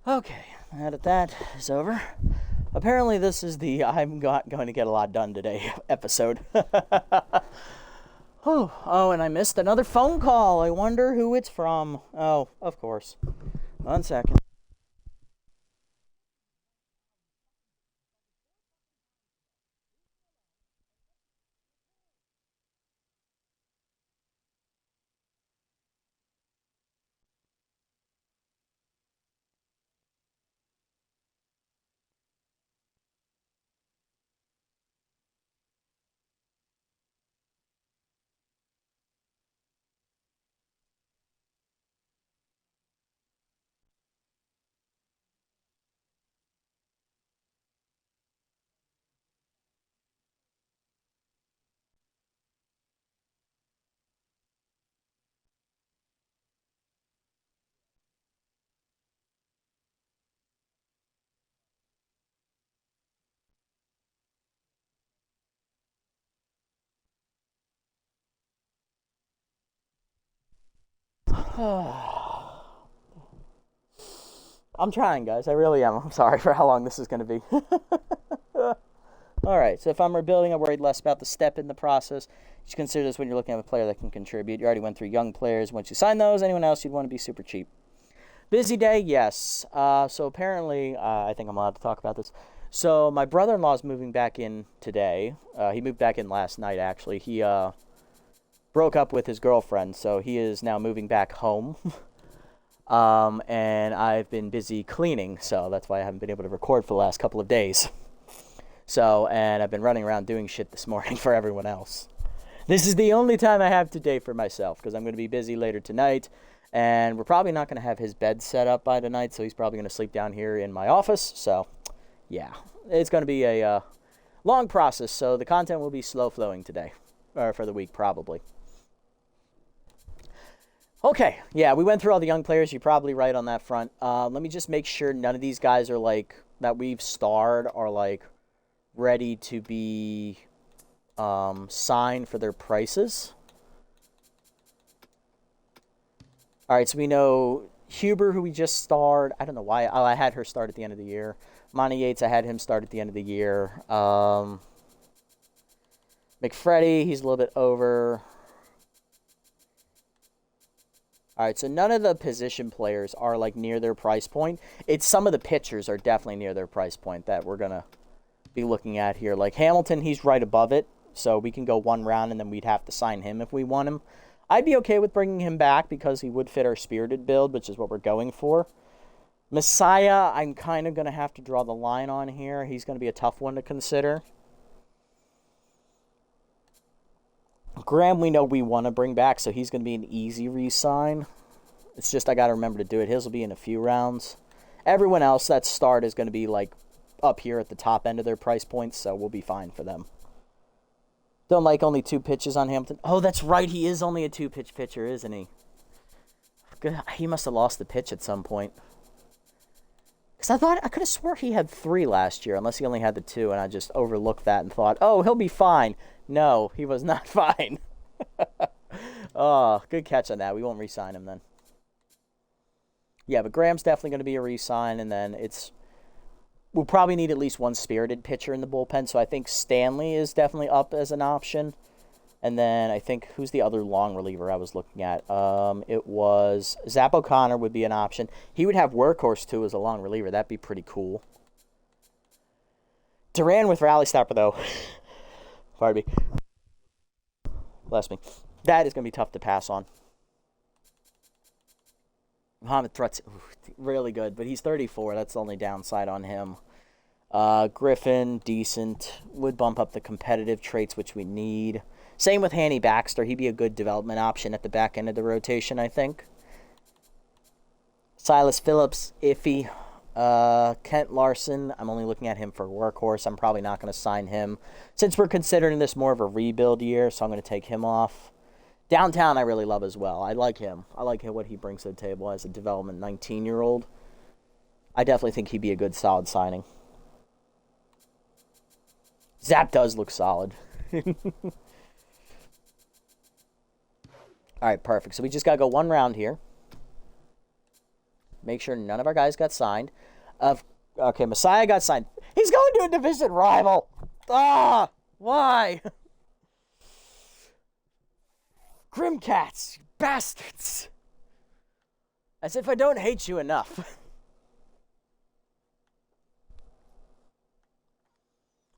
Okay, now that is over. Apparently this is the I'm not going to get a lot done today episode. Oh, and I missed another phone call. I wonder who it's from. Oh, of course. 1 second. I'm trying, guys. I really am. I'm sorry for how long this is going to be. Alright, so if I'm rebuilding, I'm worried less about the step in the process. Just consider this when you're looking at a player that can contribute. You already went through young players. Once you sign those, anyone else you'd want to be super cheap. Busy day, yes. So apparently, I think I'm allowed to talk about this. So my brother-in-law is moving back in today. He moved back in last night, actually. He broke up with his girlfriend, so he is now moving back home. And I've been busy cleaning, so that's why I haven't been able to record for the last couple of days. So, and I've been running around doing shit this morning for everyone else. This is the only time I have today for myself, because I'm going to be busy later tonight, and we're probably not going to have his bed set up by tonight, so he's probably going to sleep down here in my office. So, yeah, it's going to be a long process, so the content will be slow-flowing today, or for the week, probably. Okay, yeah, we went through all the young players. You're probably right on that front. Let me just make sure none of these guys are, like, that we've starred are, like, ready to be signed for their prices. All right, so we know Huber, who we just starred. I don't know why. Oh, I had her start at the end of the year. Monty Yates, I had him start at the end of the year. McFreddy, he's a little bit over. All right, so none of the position players are, like, near their price point. It's some of the pitchers are definitely near their price point that we're going to be looking at here. Like Hamilton, he's right above it, so we can go one round and then we'd have to sign him if we want him. I'd be okay with bringing him back because he would fit our spirited build, which is what we're going for. Messiah, I'm kind of going to have to draw the line on here. He's going to be a tough one to consider. Graham, we know we want to bring back, so he's going to be an easy re-sign. It's just I got to remember to do it. His will be in a few rounds. Everyone else that start is going to be like up here at the top end of their price points, so we'll be fine for them. Don't like only 2 pitches on Hamilton. Oh, that's right. He is only a 2-pitch pitcher, isn't he? He must have lost the pitch at some point. Because I could have swore he had 3 last year, unless he only had the 2, and I just overlooked that and thought, oh, he'll be fine. No, he was not fine. Oh, good catch on that. We won't re-sign him then. Yeah, but Graham's definitely going to be a re-sign, and then we'll probably need at least one spirited pitcher in the bullpen, so I think Stanley is definitely up as an option. And then I think, who's the other long reliever I was looking at? It was Zap O'Connor would be an option. He would have Workhorse, too, as a long reliever. That'd be pretty cool. Duran with Rally Stopper, though. Pardon me. Bless me. That is going to be tough to pass on. Mohamed Threats, really good, but he's 34. That's the only downside on him. Griffin, decent. Would bump up the competitive traits, which we need. Same with Hanny Baxter. He'd be a good development option at the back end of the rotation, I think. Silas Phillips, iffy. Kent Larson, I'm only looking at him for Workhorse. I'm probably not going to sign him. Since we're considering this more of a rebuild year, so I'm going to take him off. Downtown, I really love as well. I like him. I like what he brings to the table as a development 19-year-old. I definitely think he'd be a good, solid signing. Zap does look solid. All right, perfect. So we just got to go one round here. Make sure none of our guys got signed. Okay, Messiah got signed. He's going to a division rival. Ah, why? Grimcats, you bastards. As if I don't hate you enough.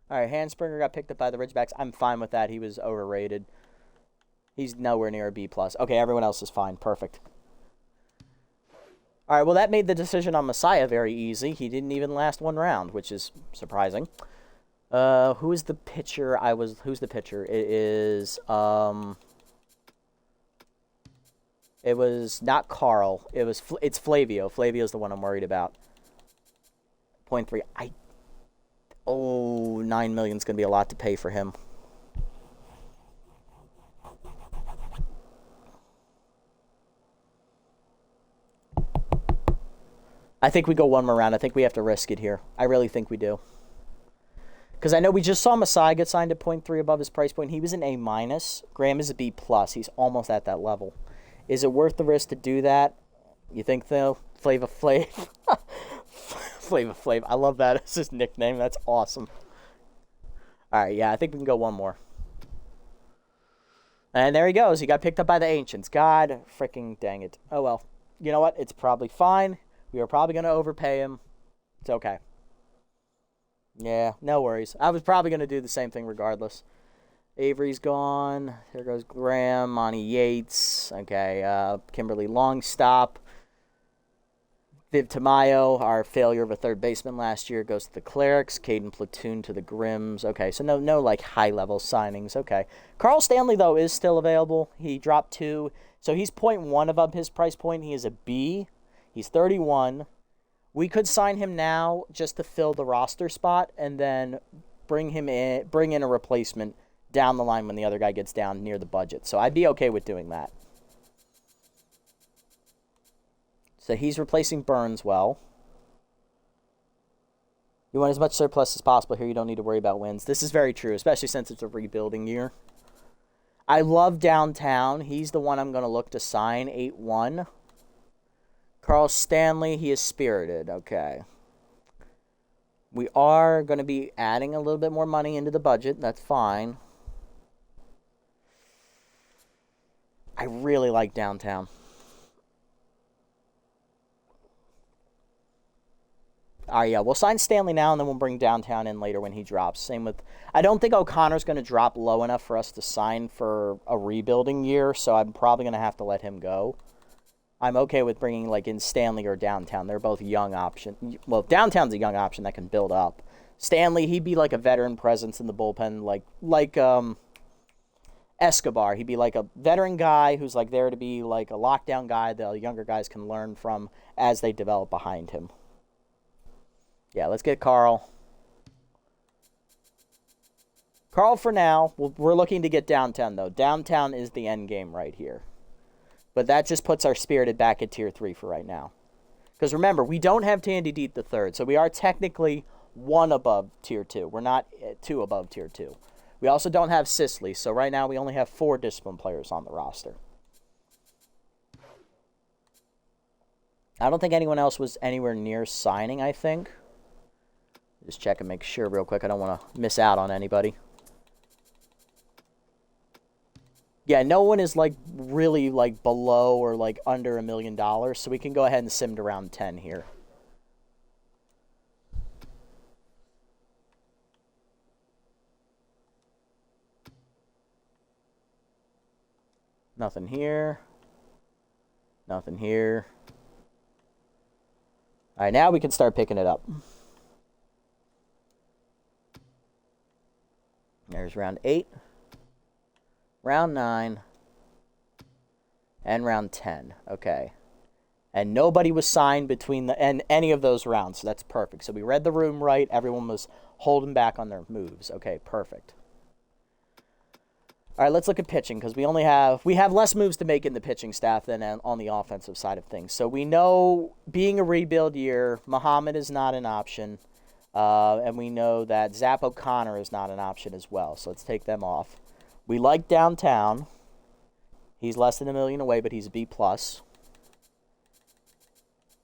Alright, Hanspringer got picked up by the Ridgebacks. I'm fine with that. He was overrated. He's nowhere near a B+. Okay, everyone else is fine. Perfect. Alright, well, that made the decision on Messiah very easy. He didn't even last one round, which is surprising. Who is the pitcher? Who's the pitcher? It is, it was not Carl. It's Flavio. Flavio's the one I'm worried about. 0.3. 9 million's going to be a lot to pay for him. I think we go one more round. I think we have to risk it here. I really think we do. Because I know we just saw Messiah get signed at 0.3 above his price point. He was an A-. Graham is a B+. He's almost at that level. Is it worth the risk to do that? You think, though? Flava Flav. Flava Flav. I love that. It's his nickname. That's awesome. All right, yeah, I think we can go one more. And there he goes. He got picked up by the Ancients. God freaking dang it. Oh, well. You know what? It's probably fine. We are probably going to overpay him. It's okay. Yeah, no worries. I was probably going to do the same thing regardless. Avery's gone. There goes Graham, Monty Yates. Okay, Kimberly Longstop. Viv Tamayo, our failure of a third baseman last year, goes to the Clerics. Caden Platoon to the Grims. Okay, so no like high-level signings. Okay. Carl Stanley, though, is still available. He dropped 2. So he's 0.1 above his price point. He is a B. He's 31. We could sign him now just to fill the roster spot and then bring in a replacement down the line when the other guy gets down near the budget. So I'd be okay with doing that. So he's replacing Burns well. You want as much surplus as possible here. You don't need to worry about wins. This is very true, especially since it's a rebuilding year. I love Downtown. He's the one I'm going to look to sign, 8-1. Carl Stanley, he is spirited. Okay. We are going to be adding a little bit more money into the budget. That's fine. I really like Downtown. Yeah, we'll sign Stanley now, and then we'll bring Downtown in later when he drops. Same with... I don't think O'Connor's going to drop low enough for us to sign for a rebuilding year, so I'm probably going to have to let him go. I'm okay with bringing, like, in Stanley or Downtown. They're both young options. Well, Downtown's a young option that can build up. Stanley, he'd be like a veteran presence in the bullpen, like Escobar. He'd be like a veteran guy who's, like, there to be, like, a lockdown guy that the younger guys can learn from as they develop behind him. Yeah, let's get Carl. Carl for now. We're looking to get Downtown, though. Downtown is the end game right here. But that just puts our Spirited back at Tier 3 for right now. Because remember, we don't have Tandy Deet the third, so we are technically 1 above Tier 2. We're not 2 above Tier 2. We also don't have Sisley, so right now we only have 4 discipline players on the roster. I don't think anyone else was anywhere near signing, I think. Just check and make sure real quick. I don't want to miss out on anybody. Yeah, no one is, like, really, like, below or, like, under $1 million, so we can go ahead and sim to round 10 here. Nothing here. Nothing here. All right, now we can start picking it up. There's round 8, round 9, and round 10. Okay. And nobody was signed between any of those rounds, so that's perfect. So we read the room right. Everyone was holding back on their moves. Okay, perfect. All right, let's look at pitching because we have less moves to make in the pitching staff than on the offensive side of things. So we know being a rebuild year, Muhammad is not an option. And we know that Zap O'Connor is not an option as well. So let's take them off. We like Downtown. He's less than $1 million away, but he's a B+.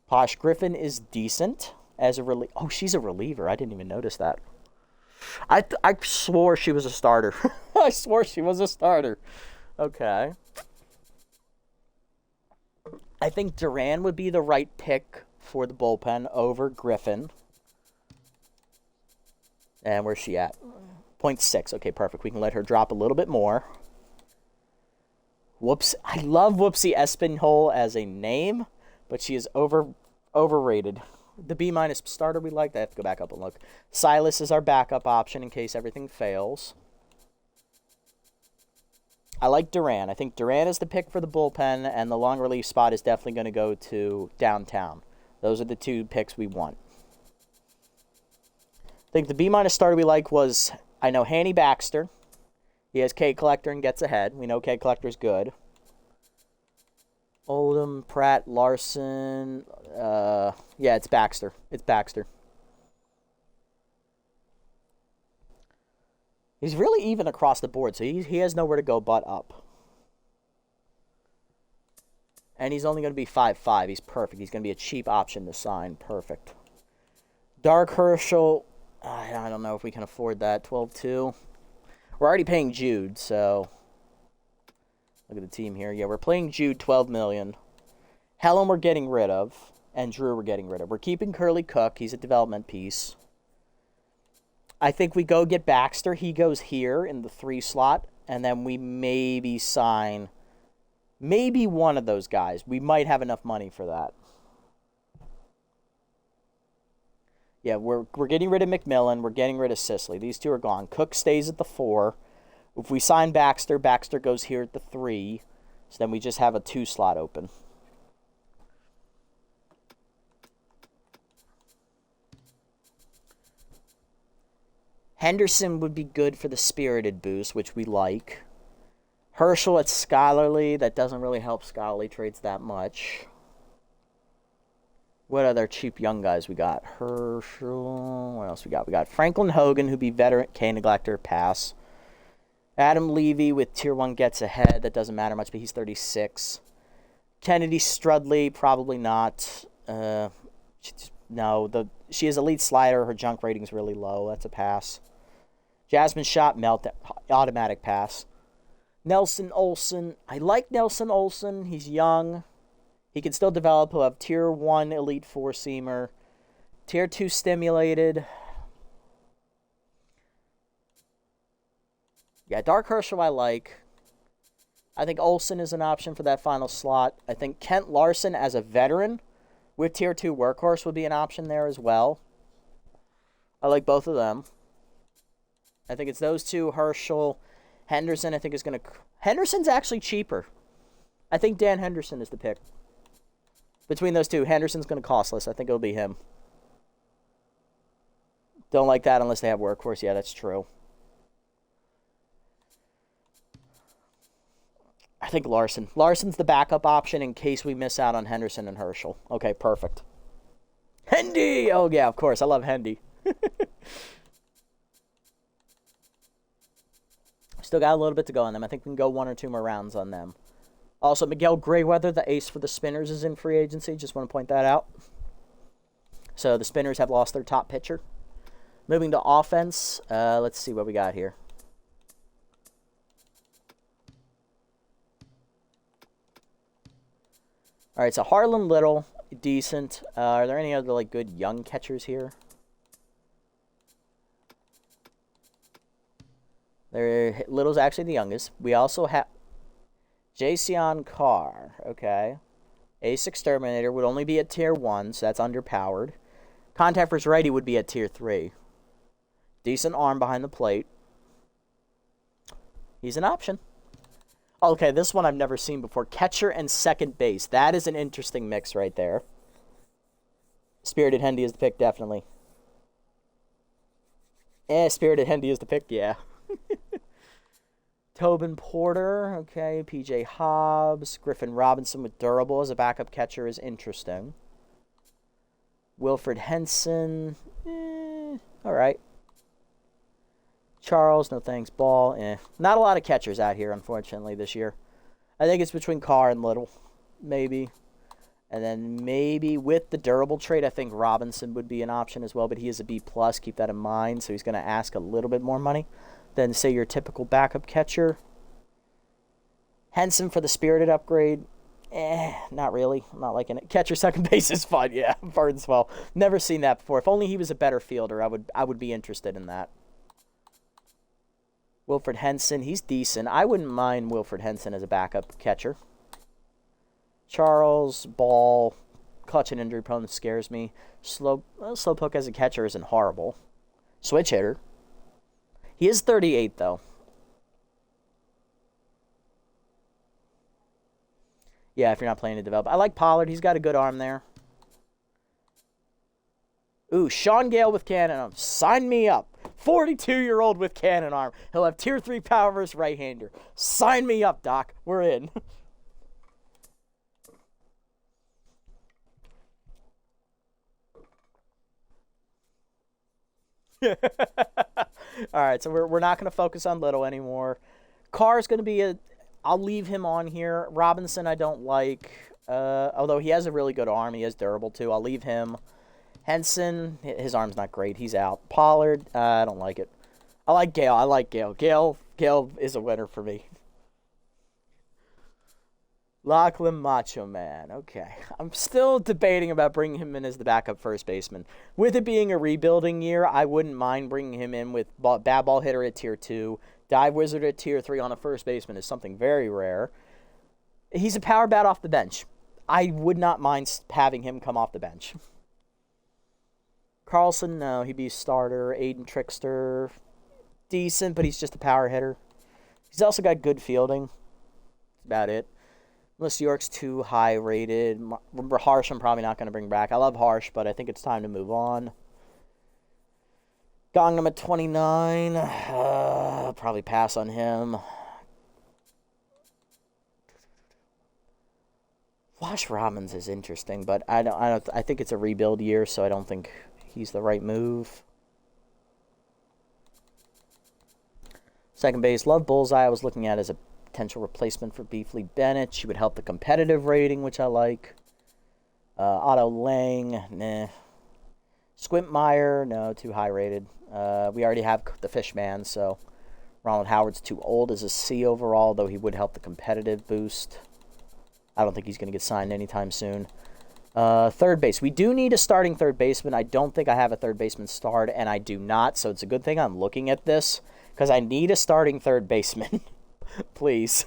Posh Griffin is decent as a reliever. Oh, she's a reliever. I didn't even notice that. I swore she was a starter. I swore she was a starter. Okay. I think Duran would be the right pick for the bullpen over Griffin. And where's she at? 0.6. Okay, perfect. We can let her drop a little bit more. Whoops. I love Whoopsie Espinhole as a name, but she is overrated. The B- starter we liked. I have to go back up and look. Silas is our backup option in case everything fails. I like Duran. I think Duran is the pick for the bullpen, and the long relief spot is definitely going to go to downtown. Those are the two picks we want. I think the B- starter we like was, I know, Hanny Baxter. He has K Collector and gets ahead. We know K Collector's good. Oldham, Pratt, Larson. Yeah, it's Baxter. It's Baxter. He's really even across the board, so he has nowhere to go but up. And he's only going to be 5'5". He's perfect. He's going to be a cheap option to sign. Perfect. Dark Herschel. I don't know if we can afford that. 12-2. We're already paying Jude, so... Look at the team here. Yeah, we're playing Jude $12 million. Helen we're getting rid of. And Drew we're getting rid of. We're keeping Curly Cook. He's a development piece. I think we go get Baxter. He goes here in the 3 slot. And then we maybe sign maybe one of those guys. We might have enough money for that. Yeah, we're getting rid of McMillan. We're getting rid of Sisley. These two are gone. Cook stays at the 4. If we sign Baxter, Baxter goes here at the 3. So then we just have a 2 slot open. Henderson would be good for the spirited boost, which we like. Herschel at Scholarly. That doesn't really help Scholarly trades that much. What other cheap young guys we got? Herschel. What else we got? We got Franklin Hogan, who'd be veteran. K Neglector, pass. Adam Levy with Tier 1 gets ahead. That doesn't matter much, but he's 36. Kennedy Strudley, probably not. No, she has elite slider. Her junk rating's really low. That's a pass. Jasmine Shot, automatic pass. Nelson Olson. I like Nelson Olson. He's young. He can still develop. He'll have Tier 1 elite 4-seamer. Tier 2 stimulated. Yeah, Dark Herschel I like. I think Olson is an option for that final slot. I think Kent Larson as a veteran with Tier 2 workhorse would be an option there as well. I like both of them. I think it's those two, Herschel. Henderson, I think, is going to... Henderson's actually cheaper. I think Dan Henderson is the pick. Between those two, Henderson's going to cost less. I think it'll be him. Don't like that unless they have workhorse. Yeah, that's true. I think Larson. Larson's the backup option in case we miss out on Henderson and Herschel. Okay, perfect. Hendy! Oh, yeah, of course. I love Hendy. Still got a little bit to go on them. I think we can go 1 or 2 more rounds on them. Also, Miguel Grayweather, the ace for the Spinners, is in free agency. Just want to point that out. So the Spinners have lost their top pitcher. Moving to offense. Let's see what we got here. All right, so Harlan Little, decent. Are there any other good young catchers here? Little's actually the youngest. We also have Jason Carr. Okay, Ace Exterminator would only be at Tier 1, so that's underpowered. Contact First Righty would be at Tier 3. Decent arm behind the plate. He's an option. Okay, this one I've never seen before. Catcher and second base. That is an interesting mix right there. Spirited Hendy is the pick, definitely. Spirited Hendy is the pick, yeah. Tobin Porter, okay. PJ Hobbs. Griffin Robinson with Durable as a backup catcher is interesting. Wilfred Henson. All right. Charles, no thanks. Ball, Not a lot of catchers out here, unfortunately, this year. I think it's between Carr and Little, maybe. And then maybe with the durable trade, I think Robinson would be an option as well, but he is a B+. Keep that in mind. So he's going to ask a little bit more money than, say, your typical backup catcher. Henson for the spirited upgrade. Not really. I'm not liking it. Catcher second base is fun. Yeah, Burns well. Never seen that before. If only he was a better fielder, I would be interested in that. Wilfred Henson, he's decent. I wouldn't mind Wilfred Henson as a backup catcher. Charles, Ball, clutch and injury prone scares me. Slowpoke as a catcher isn't horrible. Switch hitter. He is 38, though. Yeah, if you're not playing to develop. I like Pollard. He's got a good arm there. Ooh, Sean Gale with cannon arm. Sign me up. 42-year-old with cannon arm. He'll have tier 3 power versus right-hander. Sign me up, Doc. We're in. All right, so we're not going to focus on Little anymore. Carr's going to be I'll leave him on here. Robinson I don't like, although he has a really good arm. He is durable too. I'll leave him. Henson, his arm's not great. He's out. Pollard, I don't like it. I like Gale. Gale is a winner for me. Lachlan Macho Man. Okay. I'm still debating about bringing him in as the backup first baseman. With it being a rebuilding year, I wouldn't mind bringing him in with bad ball hitter at tier 2. Dive wizard at tier 3 on a first baseman is something very rare. He's a power bat off the bench. I would not mind having him come off the bench. Carlson, no, he'd be a starter. Aiden Trickster, decent, but he's just a power hitter. He's also got good fielding. That's about it. Unless York's too high rated. Harsh, I'm probably not going to bring back. I love Harsh, but I think it's time to move on. Gangnam at 29. I'll probably pass on him. Wash Robbins is interesting, but I think it's a rebuild year, so I don't think he's the right move. Second base, love Bullseye. I was looking at as a potential replacement for Beefly Bennett. She would help the competitive rating, which I like. Otto Lang, nah. Squintmeyer, no, too high rated. We already have the Fishman, so Ronald Howard's too old as a C overall, though he would help the competitive boost. I don't think he's going to get signed anytime soon. Third base. We do need a starting third baseman. I don't think I have a third baseman starred, and I do not, so it's a good thing I'm looking at this, because I need a starting third baseman. Please.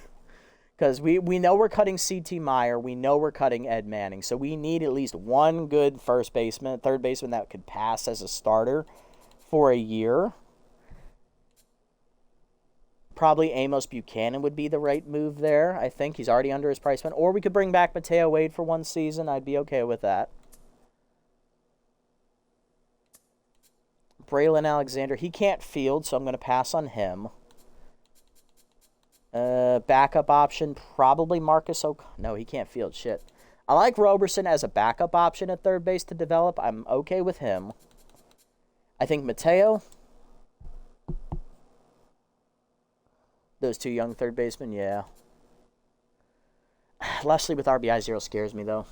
Because we know we're cutting C.T. Meyer. We know we're cutting Ed Manning. So we need at least one good third baseman that could pass as a starter for a year. Probably Amos Buchanan would be the right move there. I think he's already under his price point. Or we could bring back Mateo Wade for one season. I'd be okay with that. Braylon Alexander. He can't field, so I'm going to pass on him. Backup option, probably Marcus No, he can't field. Shit. I like Roberson as a backup option at third base to develop. I'm okay with him. I think Mateo. Those two young third basemen, yeah. Leslie with RBI 0 scares me, though.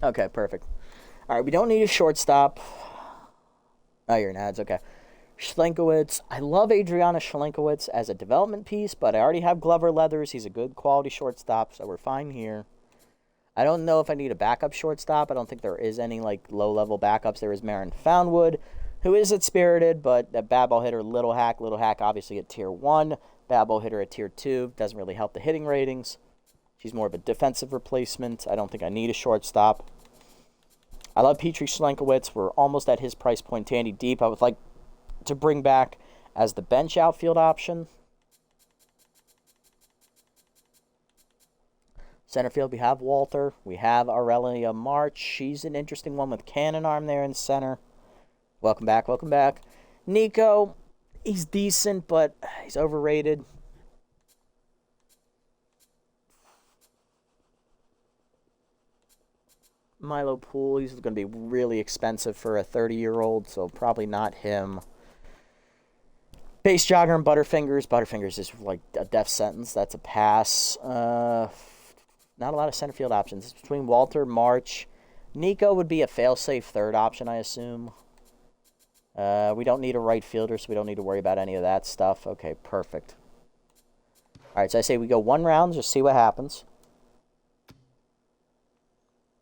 Okay, perfect. All right, we don't need a shortstop. Oh, you're in ads. Okay. Schlenkowitz. I love Adriana Schlenkowitz as a development piece, but I already have Glover Leathers. He's a good quality shortstop, so we're fine here. I don't know if I need a backup shortstop. I don't think there is any low-level backups. There is Marin Foundwood, who is at Spirited, but a bad ball hitter, Little Hack. Little Hack obviously at Tier 1. Bad ball hitter at Tier 2. Doesn't really help the hitting ratings. She's more of a defensive replacement. I don't think I need a shortstop. I love Petrie Schlenkowitz. We're almost at his price point. Tandy Deep, I would like to bring back as the bench outfield option. Center field, we have Walter. We have Aurelia March. She's an interesting one with cannon arm there in center. Welcome back, welcome back. Nico, he's decent, but he's overrated. Milo Poole, he's going to be really expensive for a 30-year-old, so probably not him. Base Jogger and Butterfingers. Butterfingers is like a death sentence. That's a pass. Not a lot of center field options. It's between Walter, March. Nico would be a fail-safe third option, I assume. We don't need a right fielder, so we don't need to worry about any of that stuff. Okay, perfect. All right, so I say we go one round, just see what happens.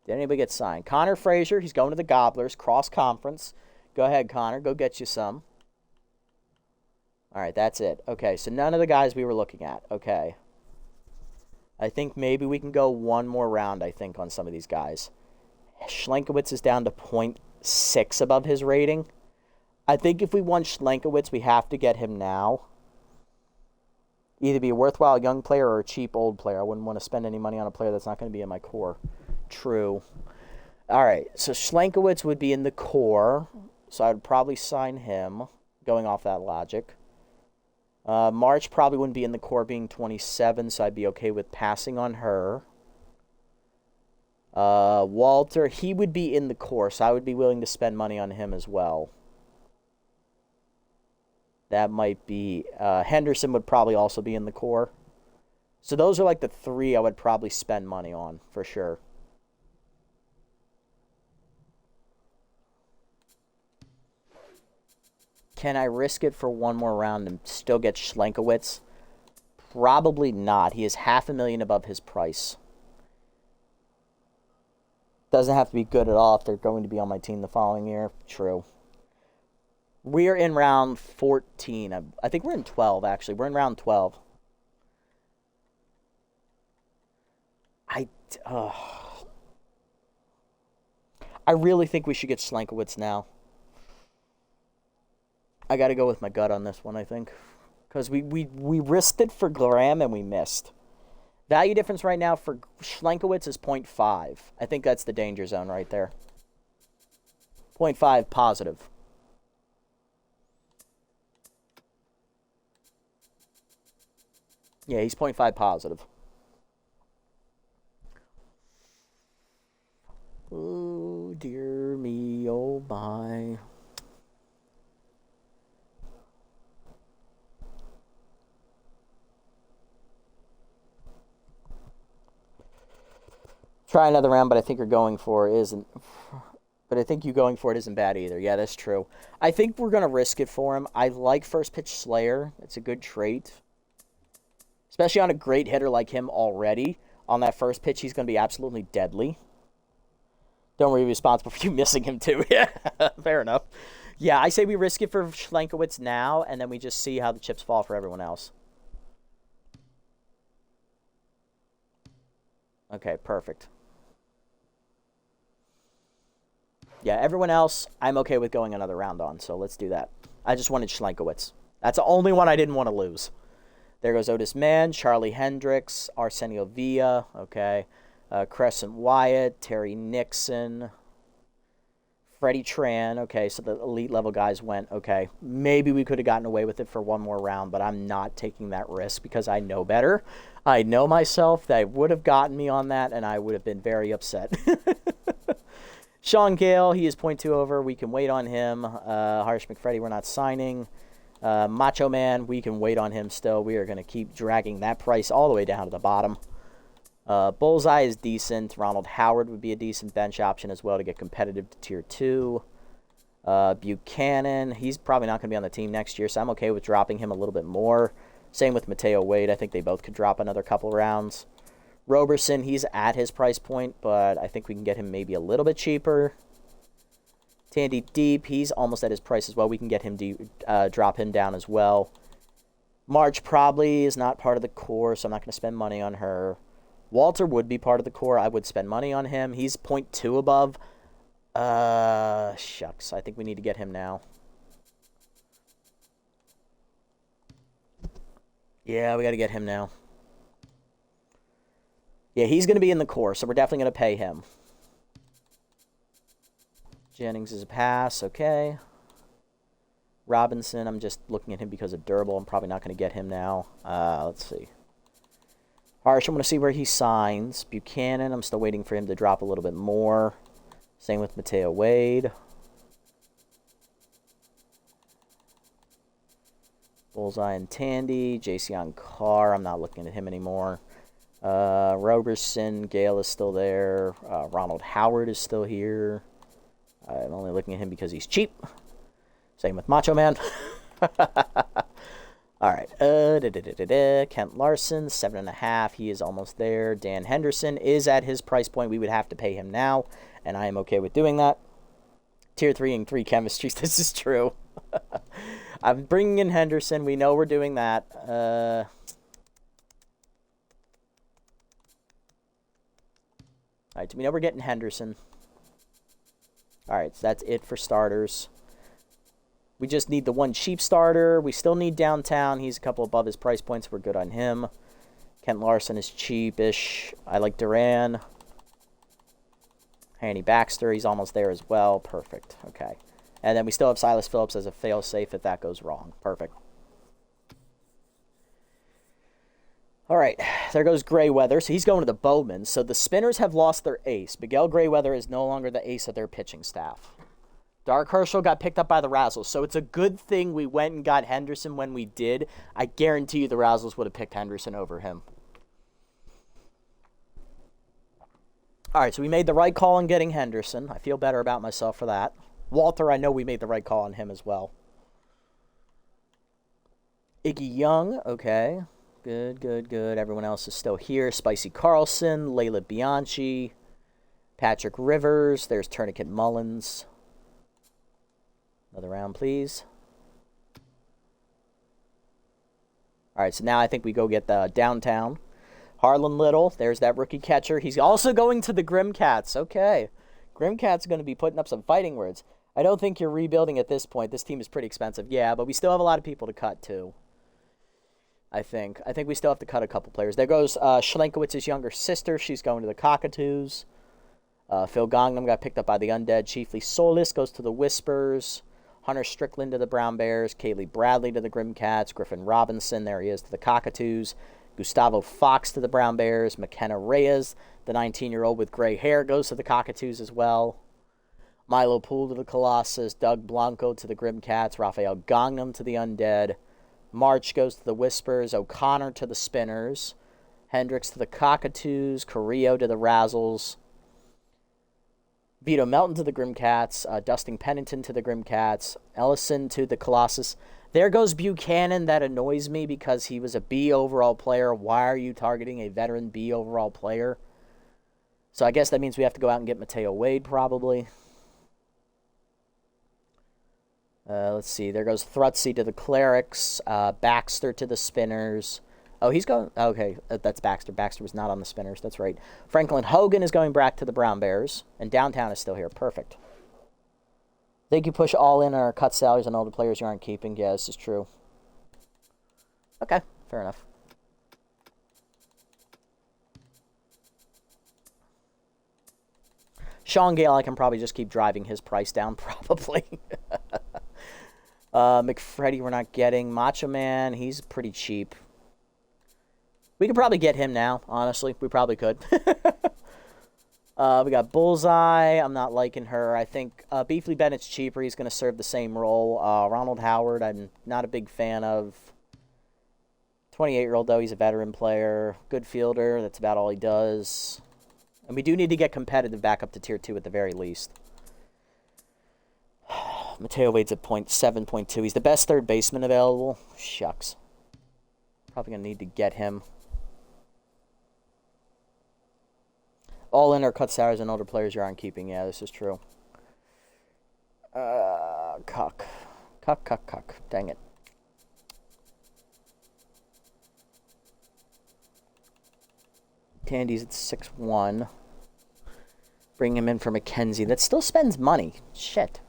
Did anybody get signed? Connor Frazier, he's going to the Gobblers, cross-conference. Go ahead, Connor. Go get you some. All right, that's it. Okay, so none of the guys we were looking at. Okay. I think maybe we can go one more round, I think, on some of these guys. Schlenkowitz is down to 0.6 above his rating. I think if we want Schlenkowitz, we have to get him now. Either be a worthwhile young player or a cheap old player. I wouldn't want to spend any money on a player that's not going to be in my core. True. All right, so Schlenkowitz would be in the core, so I would probably sign him, going off that logic. March probably wouldn't be in the core being 27, so I'd be okay with passing on her. Walter, he would be in the core, so I would be willing to spend money on him as well. That might be... Henderson would probably also be in the core. So those are like the three I would probably spend money on, for sure. Can I risk it for one more round and still get Schlenkowitz? Probably not. He is $500,000 above his price. Doesn't have to be good at all if they're going to be on my team the following year. True. We are in round 14. I think we're in 12, actually. We're in round 12. I really think we should get Schlenkowitz now. I got to go with my gut on this one, I think. Because we risked it for Graham and we missed. Value difference right now for Schlenkowitz is 0.5. I think that's the danger zone right there. 0.5 positive. Yeah, he's 0.5 positive. Oh, dear me, oh my. Try another round, but I think you're going for it isn't. But I think you going for it isn't bad either. Yeah, that's true. I think we're going to risk it for him. I like first pitch Slayer. It's a good trait. Especially on a great hitter like him already. On that first pitch, he's going to be absolutely deadly. Don't worry, responsible for you missing him too. Yeah, fair enough. Yeah, I say we risk it for Schlenkowitz now, and then we just see how the chips fall for everyone else. Okay, perfect. Yeah, everyone else, I'm okay with going another round on, so let's do that. I just wanted Schlenkowitz. That's the only one I didn't want to lose. There goes Otis Mann, Charlie Hendricks, Arsenio Villa, okay. Crescent Wyatt, Terry Nixon, Freddie Tran, okay, so the elite level guys went, okay. Maybe we could have gotten away with it for one more round, but I'm not taking that risk because I know better. I know myself. They would have gotten me on that, and I would have been very upset. Sean Gale, he is 0.2 over. We can wait on him. Harsh McFreddy, we're not signing. Macho Man, we can wait on him still. We are going to keep dragging that price all the way down to the bottom. Bullseye is decent. Ronald Howard would be a decent bench option as well to get competitive to Tier 2. Buchanan, he's probably not going to be on the team next year, so I'm okay with dropping him a little bit more. Same with Mateo Wade. I think they both could drop another couple rounds. Roberson, he's at his price point, but I think we can get him maybe a little bit cheaper. Tandy Deep, he's almost at his price as well. We can get him to drop him down as well. March probably is not part of the core, so I'm not going to spend money on her. Walter would be part of the core. I would spend money on him. He's 0.2 above. Shucks. I think we need to get him now. Yeah, we got to get him now. Yeah, he's going to be in the core, so we're definitely going to pay him. Jennings is a pass, okay. Robinson, I'm just looking at him because of durable. I'm probably not going to get him now. Let's see. Harsh, I'm going to see where he signs. Buchanan, I'm still waiting for him to drop a little bit more. Same with Mateo Wade. Bullseye and Tandy. Jason Carr. I'm not looking at him anymore. Roberson. Gale is still there. Ronald Howard is still here. I'm only looking at him because he's cheap. Same with Macho Man. All right. Kent Larson, 7.5. He is almost there. Dan Henderson is at his price point. We would have to pay him now, and I am okay with doing that. Tier 3 and 3 chemistries. This is true. I'm bringing in Henderson. We know we're doing that. All right, so we know we're getting Henderson. All right, so that's it for starters. We just need the one cheap starter. We still need Downtown. He's a couple above his price points. We're good on him. Kent Larson is cheapish. I like Duran. Hanny Baxter, he's almost there as well. Perfect. Okay. And then we still have Silas Phillips as a fail-safe if that goes wrong. Perfect. All right, there goes Grayweather. So he's going to the Bowman. So the Spinners have lost their ace. Miguel Grayweather is no longer the ace of their pitching staff. Dark Herschel got picked up by the Razzles. So it's a good thing we went and got Henderson when we did. I guarantee you the Razzles would have picked Henderson over him. All right, so we made the right call on getting Henderson. I feel better about myself for that. Walter, I know we made the right call on him as well. Iggy Young, okay. Good, good, good. Everyone else is still here. Spicy Carlson, Layla Bianchi, Patrick Rivers. There's Tourniquet Mullins. Another round, please. All right, so now I think we go get the Downtown. Harlan Little, there's that rookie catcher. He's also going to the Grim Cats. Okay. Grim Cats going to be putting up some fighting words. I don't think you're rebuilding at this point. This team is pretty expensive. Yeah, but we still have a lot of people to cut, too. I think we still have to cut a couple players. There goes Schlenkowitz's younger sister. She's going to the Cockatoos. Phil Gongnam got picked up by the Undead. Chiefly Solis goes to the Whispers. Hunter Strickland to the Brown Bears. Kaylee Bradley to the Grim Cats. Griffin Robinson, there he is, to the Cockatoos. Gustavo Fox to the Brown Bears. McKenna Reyes, the 19-year-old with gray hair, goes to the Cockatoos as well. Milo Poole to the Colossus. Doug Blanco to the Grim Cats. Raphael Gongnam to the Undead. March goes to the Whispers. O'Connor to the Spinners. Hendricks to the Cockatoos. Carrillo to the Razzles. Vito Melton to the Grim Cats. Dustin Pennington to the Grim Cats. Ellison to the Colossus. There goes Buchanan. That annoys me because he was a B overall player. Why are you targeting a veteran B overall player? So I guess that means we have to go out and get Mateo Wade probably. Let's see. There goes Thrutsy to the Clerics. Baxter to the Spinners. Oh, he's going... Okay, that's Baxter. Baxter was not on the Spinners. That's right. Franklin Hogan is going back to the Brown Bears. And Downtown is still here. Perfect. Think you push all in or cut salaries on all the players you aren't keeping? Yeah, this is true. Okay, fair enough. Sean Gale, I can probably just keep driving his price down, probably. McFreddy, we're not getting. Macho Man, he's pretty cheap. We could probably get him now, honestly. We probably could. We got Bullseye. I'm not liking her. I think Beefly Bennett's cheaper. He's going to serve the same role. Ronald Howard, I'm not a big fan of. 28-year-old, though. He's a veteran player. Good fielder. That's about all he does. And we do need to get competitive back up to Tier 2 at the very least. Mateo Wade's at 7.2. He's the best third baseman available. Shucks. Probably going to need to get him. All in or cut salaries and older players you aren't keeping. Yeah, this is true. Cuck. Dang it. Tandy's at 6-1. Bring him in for McKenzie. That still spends money. Shit.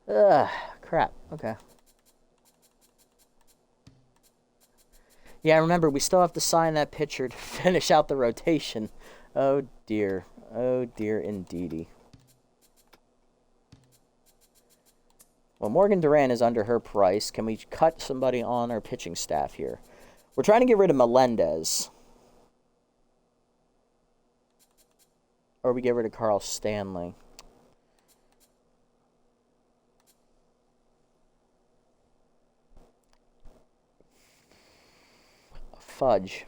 Ugh, crap. Okay. Yeah, remember, we still have to sign that pitcher to finish out the rotation. Oh, dear. Oh, dear, indeedy. Well, Morgan Duran is under her price. Can we cut somebody on our pitching staff here? We're trying to get rid of Melendez. Or we get rid of Carl Stanley. Fudge.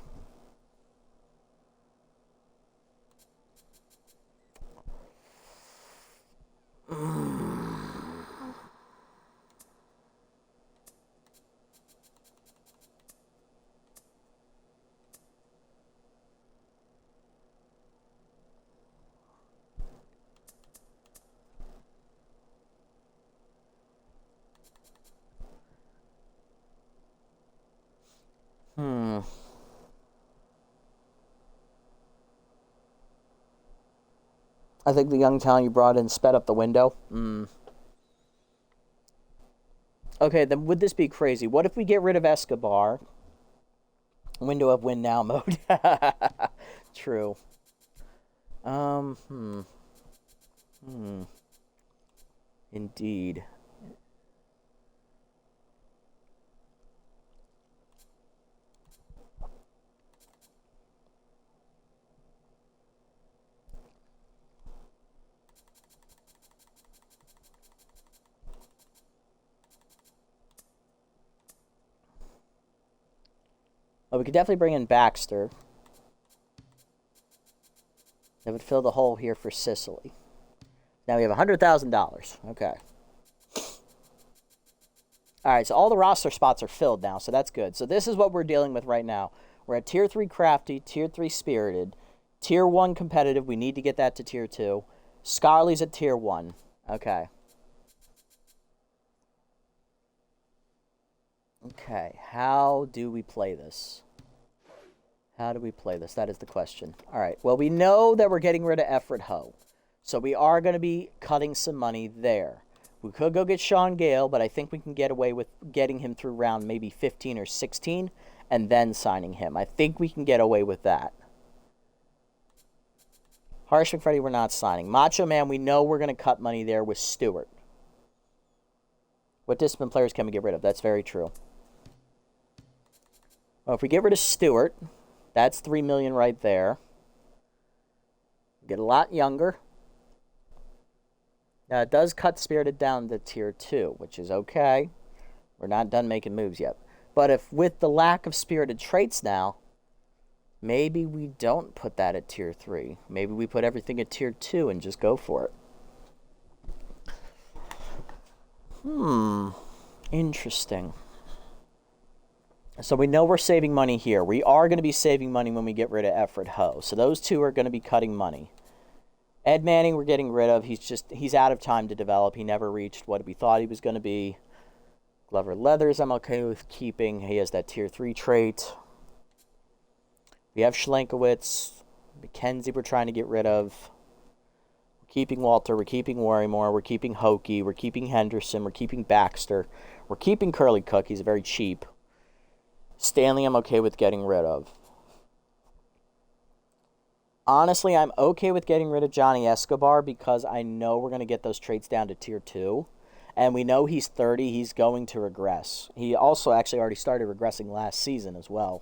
I think the young talent you brought in sped up the window. Okay, then would this be crazy? What if we get rid of Escobar? Window of win now mode. True. Indeed. Oh, we could definitely bring in Baxter. That would fill the hole here for Sicily. Now we have $100,000. Okay. All right, so all the roster spots are filled now, so that's good. So this is what we're dealing with right now. We're at Tier 3 Crafty, Tier 3 Spirited, Tier 1 Competitive. We need to get that to Tier 2. Scarley's at Tier 1. Okay. Okay, how do we play this? How do we play this? That is the question. All right, well, we know that we're getting rid of Efred Ho. So we are going to be cutting some money there. We could go get Sean Gale, but I think we can get away with getting him through round maybe 15 or 16 and then signing him. I think we can get away with that. Harsh McFreddy, we're not signing. Macho Man, we know we're going to cut money there with Stewart. What disciplined players can we get rid of? That's very true. Well, if we get rid of Stewart, that's $3 million right there. Get a lot younger. Now, it does cut Spirited down to Tier 2, which is okay. We're not done making moves yet. But if with the lack of Spirited traits now, maybe we don't put that at Tier 3. Maybe we put everything at Tier 2 and just go for it. Interesting. So we know we're saving money here. We are going to be saving money when we get rid of Efred Ho. So those two are going to be cutting money. Ed Manning, we're getting rid of. He's out of time to develop. He never reached what we thought he was going to be. Glover Leathers, I'm okay with keeping. He has that Tier 3 trait. We have Schlenkowitz. McKenzie, we're trying to get rid of. We're keeping Walter. We're keeping Worrymore. We're keeping Hokie. We're keeping Henderson. We're keeping Baxter. We're keeping Curly Cook. He's very cheap. Stanley, I'm okay with getting rid of. Honestly, I'm okay with getting rid of Johnny Escobar because I know we're going to get those traits down to Tier 2. And we know he's 30. He's going to regress. He also actually already started regressing last season as well.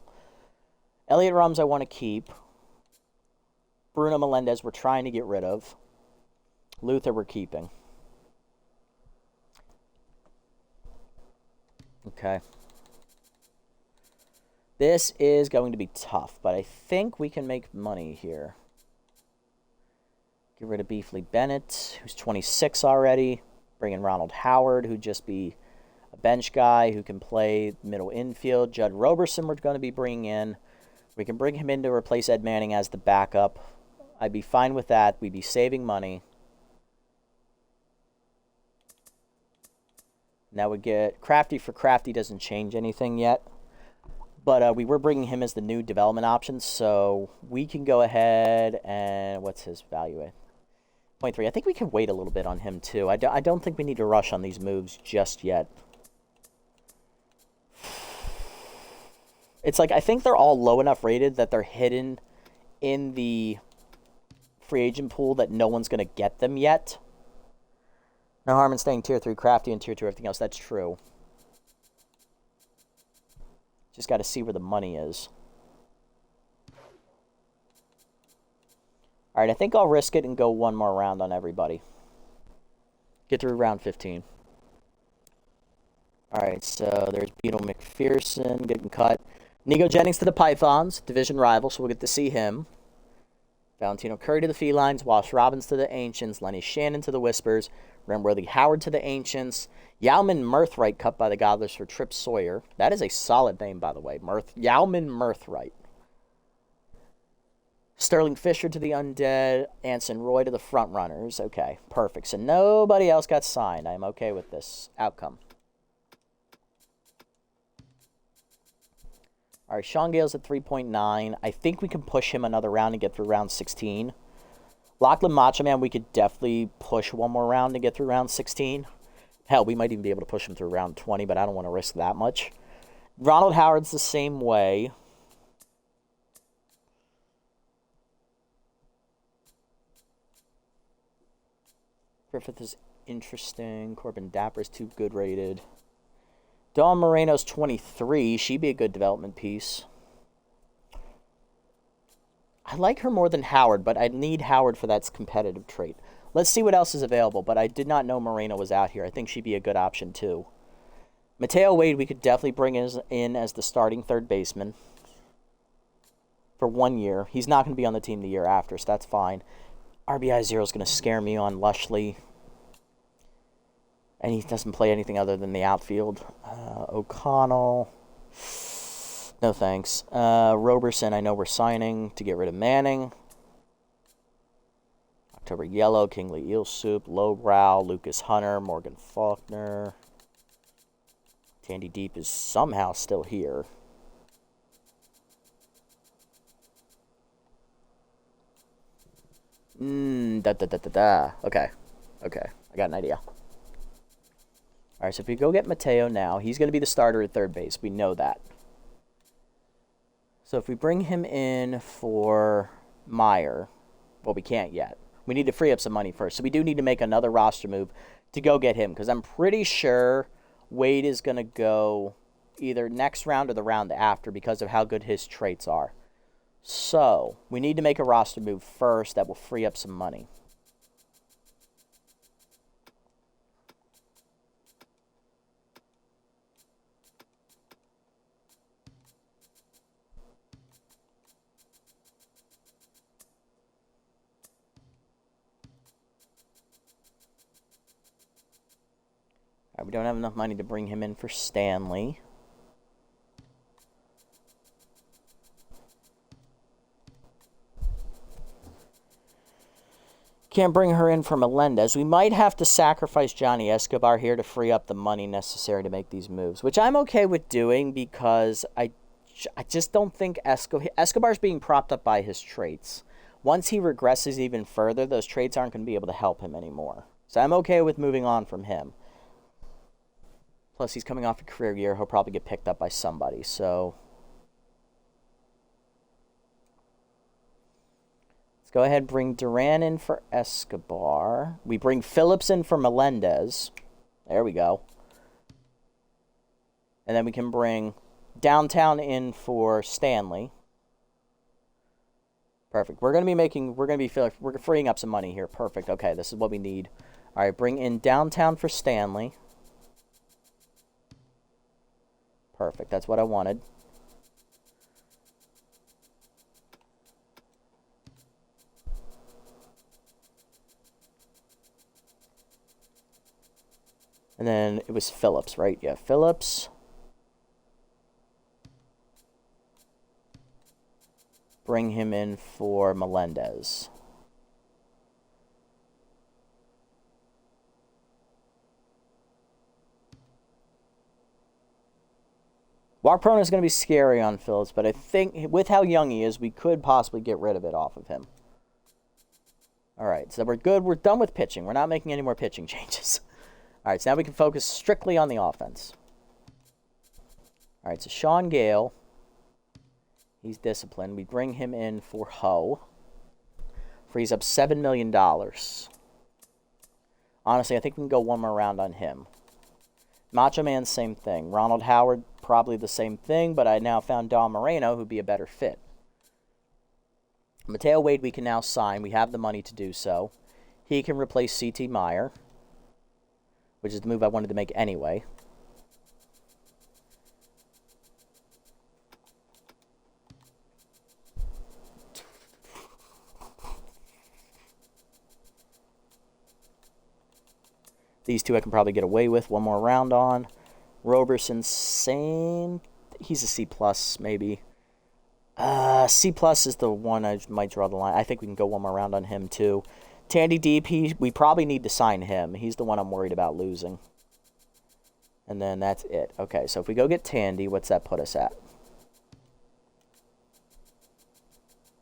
Elliot Rums, I want to keep. Bruno Melendez, we're trying to get rid of. Luther, we're keeping. Okay. This is going to be tough, but I think we can make money here. Get rid of Beefley Bennett, who's 26 already. Bring in Ronald Howard, who'd just be a bench guy who can play middle infield. Judd Roberson we're going to be bringing in. We can bring him in to replace Ed Manning as the backup. I'd be fine with that. We'd be saving money. Now we get Crafty for Crafty doesn't change anything yet. But we were bringing him as the new development option, so we can go ahead and... What's his value at? 0.3. I think we can wait a little bit on him, too. I don't think we need to rush on these moves just yet. It's like, I think they're all low enough rated that they're hidden in the free agent pool that no one's going to get them yet. No harm in staying Tier 3 Crafty and Tier 2 everything else. That's true. Just got to see where the money is. All right, I think I'll risk it and go one more round on everybody. Get through round 15. All right, so there's Beetle McPherson getting cut. Nico Jennings to the Pythons, division rival, so we'll get to see him. Valentino Curry to the Felines, Wash Robbins to the Ancients, Lenny Shannon to the Whispers, Ramworthy Howard to the Ancients, Yauman Mirthright cut by the Gobblers for Trip Sawyer. That is a solid name, by the way. Yauman Mirthright. Sterling Fisher to the Undead, Anson Roy to the Frontrunners. Okay, perfect. So nobody else got signed. I'm okay with this outcome. All right, Sean Gale's at 3.9. I think we can push him another round and get through round 16. Lachlan Macho Man, we could definitely push one more round to get through round 16. Hell, we might even be able to push him through round 20, but I don't want to risk that much. Ronald Howard's the same way. Griffith is interesting. Corbin Dapper is too good rated. Dawn Moreno's 23. She'd be a good development piece. I like her more than Howard, but I need Howard for that competitive trait. Let's see what else is available, but I did not know Moreno was out here. I think she'd be a good option, too. Mateo Wade, we could definitely bring in as the starting third baseman for 1 year. He's not going to be on the team the year after, so that's fine. RBI 0 is going to scare me on Lushley. And he doesn't play anything other than the outfield. O'Connell. No thanks. Roberson, I know we're signing to get rid of Manning. October Yellow, Kingsley Eel Soup, Lowbrow, Lucas Hunter, Morgan Faulkner. Tandy Deep is somehow still here. Okay. I got an idea. All right, so if we go get Mateo now, he's going to be the starter at third base. We know that. So if we bring him in for Meyer, well, we can't yet. We need to free up some money first. So we do need to make another roster move to go get him, because I'm pretty sure Wade is going to go either next round or the round after because of how good his traits are. So we need to make a roster move first that will free up some money. We don't have enough money to bring him in for Stanley. Can't bring her in for Melendez. We might have to sacrifice Johnny Escobar here to free up the money necessary to make these moves, which I'm okay with doing because I just don't think Escobar's being propped up by his traits. Once he regresses even further, those traits aren't going to be able to help him anymore. So I'm okay with moving on from him. Plus, he's coming off a career year. He'll probably get picked up by somebody. So let's go ahead and bring Duran in for Escobar. We bring Phillips in for Melendez. There we go. And then we can bring Downtown in for Stanley. Perfect. We're freeing up some money here. Perfect. Okay, this is what we need. All right, bring in Downtown for Stanley. Perfect. That's what I wanted. And then it was Phillips, right? Yeah, Phillips. Bring him in for Melendez. Walk prone is going to be scary on Phillips, but I think with how young he is, we could possibly get rid of it off of him. All right, so we're good. We're done with pitching. We're not making any more pitching changes. All right, so now we can focus strictly on the offense. All right, so Sean Gale, he's disciplined. We bring him in for Ho. Frees up $7 million. Honestly, I think we can go one more round on him. Macho Man, same thing. Ronald Howard, probably the same thing, but I now found Dom Moreno who'd be a better fit. Mateo Wade we can now sign. We have the money to do so. He can replace C.T. Meyer, which is the move I wanted to make anyway. These two I can probably get away with. One more round on. Roberson, same. He's a C+, maybe. C+ is the one I might draw the line. I think we can go one more round on him, too. Tandy Deep, we probably need to sign him. He's the one I'm worried about losing. And then that's it. Okay, so if we go get Tandy, what's that put us at?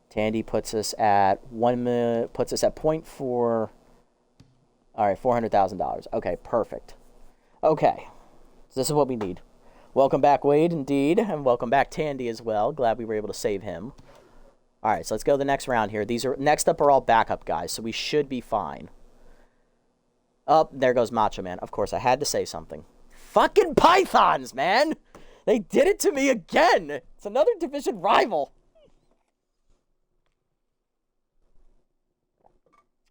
Tandy puts us at puts us at 0.4. All right, $400,000. Okay, perfect. Okay, so this is what we need. Welcome back, Wade, indeed, and welcome back, Tandy, as well. Glad we were able to save him. All right, so let's go to the next round here. Next up are all backup guys, so we should be fine. Oh, there goes Macho Man. Of course, I had to say something. Fucking Pythons, man! They did it to me again! It's another division rival.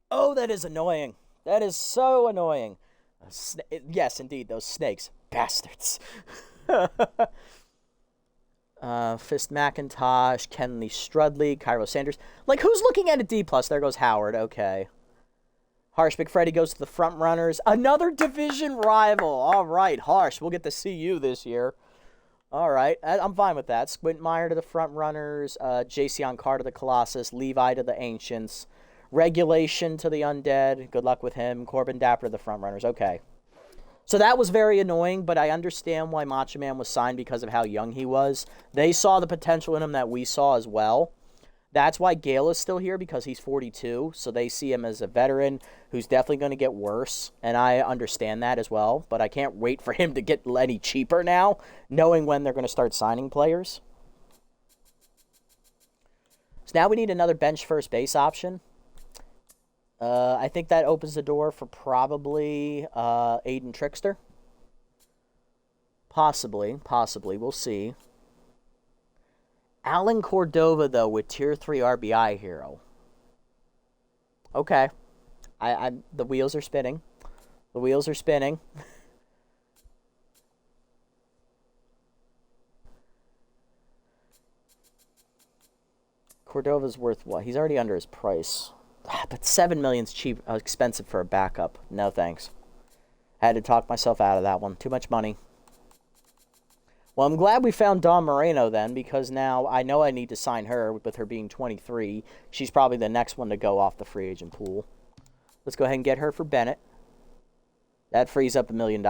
Oh, that is annoying. That is so annoying. Yes, indeed, those snakes. Bastards. Fist McIntosh, Kenley Strudley, Cairo Sanders. Like, who's looking at a D+? There goes Howard. Okay. Harsh McFreddy goes to the front runners. Another division rival. All right, Harsh. We'll get to see you this year. All right. I'm fine with that. Squint Meyer to the front runners. Jason Carr to the Colossus. Levi to the Ancients. Regulation to the Undead. Good luck with him. Corbin Dapper to the front runners. Okay. So that was very annoying, but I understand why Macho Man was signed because of how young he was. They saw the potential in him that we saw as well. That's why Gale is still here, because he's 42, so they see him as a veteran who's definitely going to get worse, and I understand that as well, but I can't wait for him to get any cheaper now, knowing when they're going to start signing players. So now we need another bench first base option. I think that opens the door for probably Aiden Trickster. Possibly. We'll see. Alan Cordova, though, with Tier 3 RBI hero. Okay. The wheels are spinning. The wheels are spinning. Cordova's worth what? He's already under his price. But $7 million's cheap, expensive for a backup. No thanks. Had to talk myself out of that one. Too much money. Well, I'm glad we found Dawn Moreno then, because now I know I need to sign her with her being 23. She's probably the next one to go off the free agent pool. Let's go ahead and get her for Bennett. That frees up $1 million.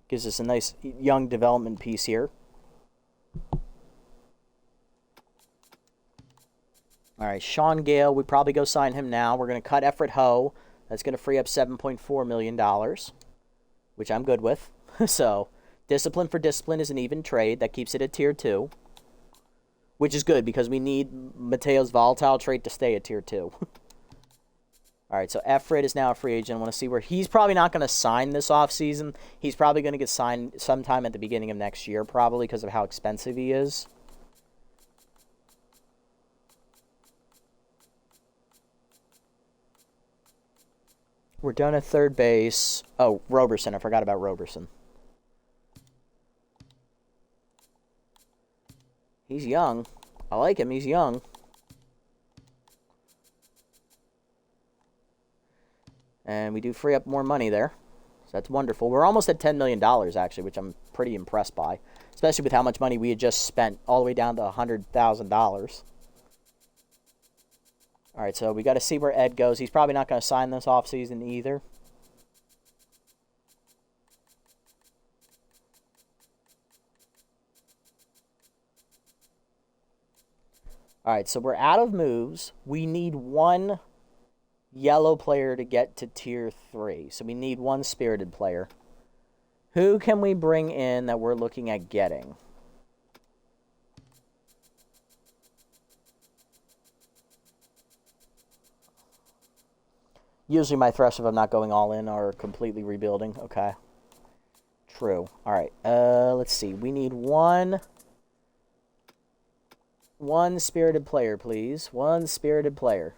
Gives us a nice young development piece here. All right, Sean Gale, we probably go sign him now. We're going to cut Everett Ho. That's going to free up $7.4 million, which I'm good with. So, discipline for discipline is an even trade. That keeps it at Tier 2, which is good because we need Mateo's volatile trait to stay at Tier 2. All right, so Everett is now a free agent. I want to see where he's probably not going to sign this offseason. He's probably going to get signed sometime at the beginning of next year, probably because of how expensive he is. We're done at third base. Oh, Roberson. I forgot about Roberson. He's young. I like him. He's young. And we do free up more money there. So that's wonderful. We're almost at $10 million, actually, which I'm pretty impressed by. Especially with how much money we had just spent, all the way down to $100,000. All right, so we got to see where Ed goes. He's probably not going to sign this offseason either. All right, so we're out of moves. We need one yellow player to get to Tier 3. So we need one spirited player. Who can we bring in that we're looking at getting? Usually my thresh if I'm not going all in or completely rebuilding. Okay. True. All right. Let's see. We need one One spirited player, please. One spirited player.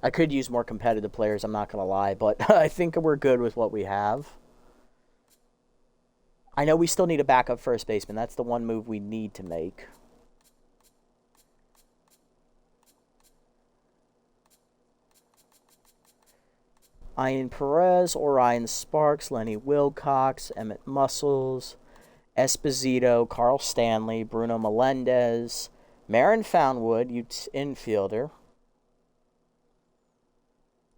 I could use more competitive players, I'm not going to lie, but I think we're good with what we have. I know we still need a backup first baseman. That's the one move we need to make. Ian Perez, Orion Sparks, Lenny Wilcox, Emmett Muscles, Esposito, Carl Stanley, Bruno Melendez, Marin Foundwood, infielder.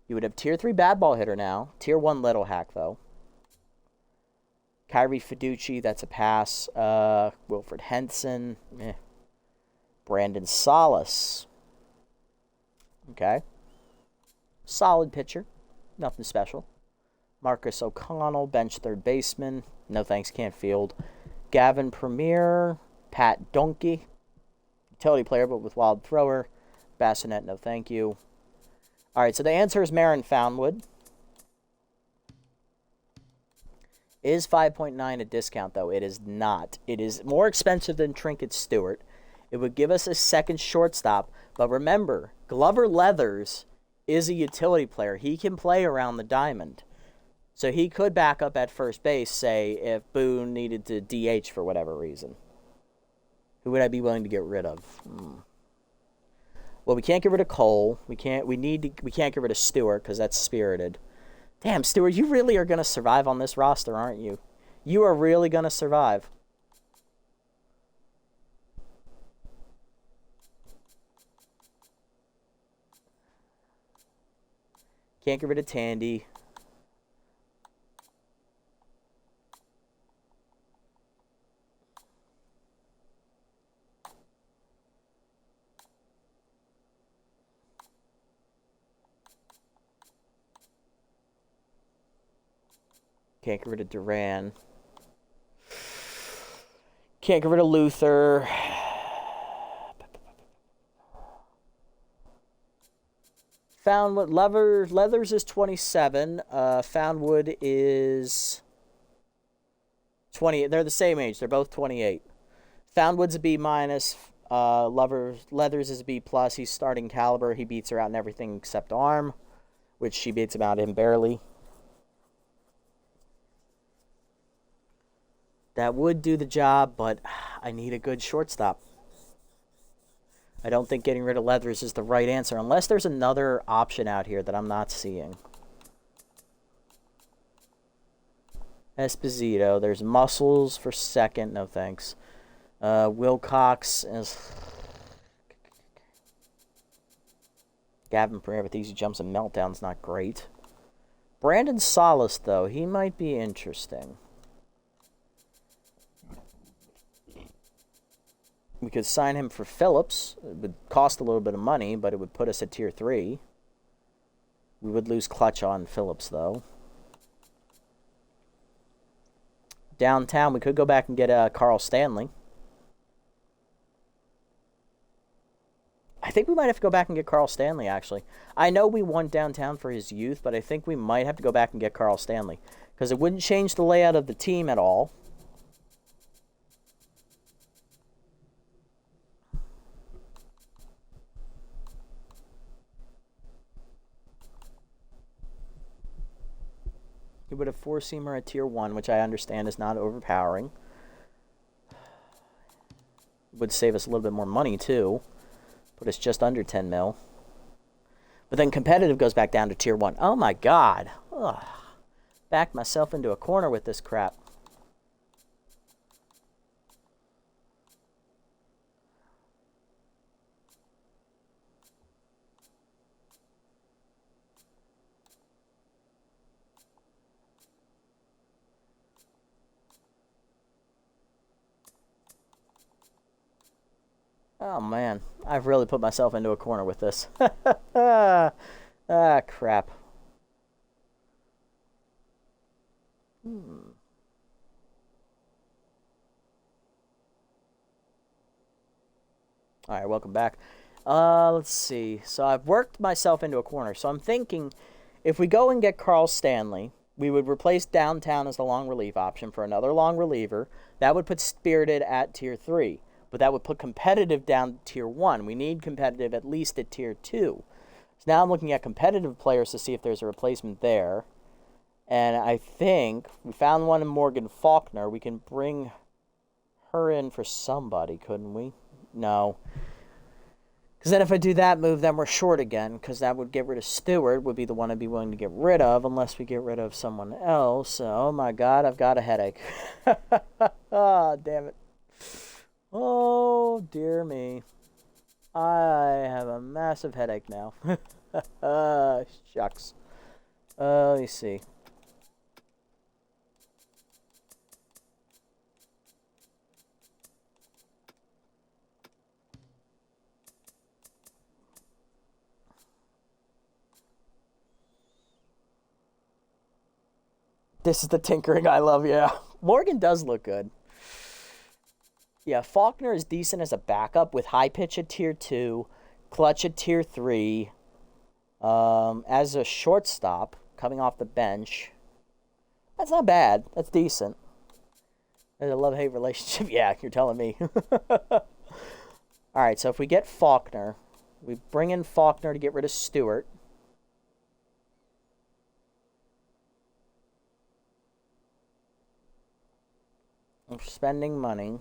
You would have Tier 3 bad ball hitter now. Tier 1 little hack, though. Kyrie Fiducci, that's a pass. Wilfred Henson. Brandon Salas. Okay. Solid pitcher. Nothing special. Marcus O'Connell, bench third baseman. No thanks, can't field. Gavin Premier. Pat Donkey. Utility player, but with wild thrower. Bassinet, no thank you. All right, so the answer is Marin Foundwood. Is 5.9 a discount, though? It is not. It is more expensive than Trinket Stewart. It would give us a second shortstop. But remember, Glover Leathers is a utility player. He can play around the diamond. So he could back up at first base, say, if Boone needed to DH for whatever reason. Who would I be willing to get rid of? Well, we can't get rid of Cole. We can't get rid of Stewart because that's spirited. Damn, Stewart, you really are going to survive on this roster, aren't you? You are really going to survive. Can't get rid of Tandy. Can't get rid of Duran. Can't get rid of Luther. Foundwood, Leathers is 27. Foundwood is 20. They're the same age. They're both 28. Foundwood's a B minus. Leathers is a B plus. He's starting caliber. He beats her out in everything except arm, which she beats him barely. That would do the job, but I need a good shortstop. I don't think getting rid of Leathers is the right answer, unless there's another option out here that I'm not seeing. Esposito. There's Muscles for second. No thanks. Wilcox is... Gavin Premier with easy jumps and meltdowns, not great. Brandon Salas, though, he might be interesting. We could sign him for Phillips. It would cost a little bit of money, but it would put us at Tier 3. We would lose clutch on Phillips, though. Downtown, we could go back and get Carl Stanley. I think we might have to go back and get Carl Stanley, actually. I know we won downtown for his youth, but I think we might have to go back and get Carl Stanley. Because it wouldn't change the layout of the team at all. He would have four-seamer at Tier 1, which I understand is not overpowering. Would save us a little bit more money, too. Put us just under 10 mil. But then competitive goes back down to Tier 1. Oh, my God. Ugh. Backed myself into a corner with this crap. Oh, man. I've really put myself into a corner with this. Ah, crap. Alright, welcome back. Let's see. So I've worked myself into a corner. So I'm thinking, if we go and get Carl Stanley, We would replace Downtown as the long relief option for another long reliever. That would put Spirited at Tier 3. But that would put Competitive down to Tier 1. We need Competitive at least at Tier 2. So now I'm looking at Competitive players to see if there's a replacement there. And I think we found one in Morgan Faulkner. We can bring her in for somebody, couldn't we? No. Because then if I do that move, then we're short again. Because that would get rid of Stewart, would be the one I'd be willing to get rid of, unless we get rid of someone else. Oh my God, I've got a headache. Oh, damn it. Oh, dear me. I have a massive headache now. Shucks. Let me see. This is the tinkering I love, yeah. Morgan does look good. Yeah, Faulkner is decent as a backup with high pitch at Tier 2, clutch at Tier 3. As a shortstop, coming off the bench. That's not bad. That's decent. There's a love-hate relationship. Yeah, you're telling me. Alright, so if we get Faulkner, we bring in Faulkner to get rid of Stewart. I'm spending money.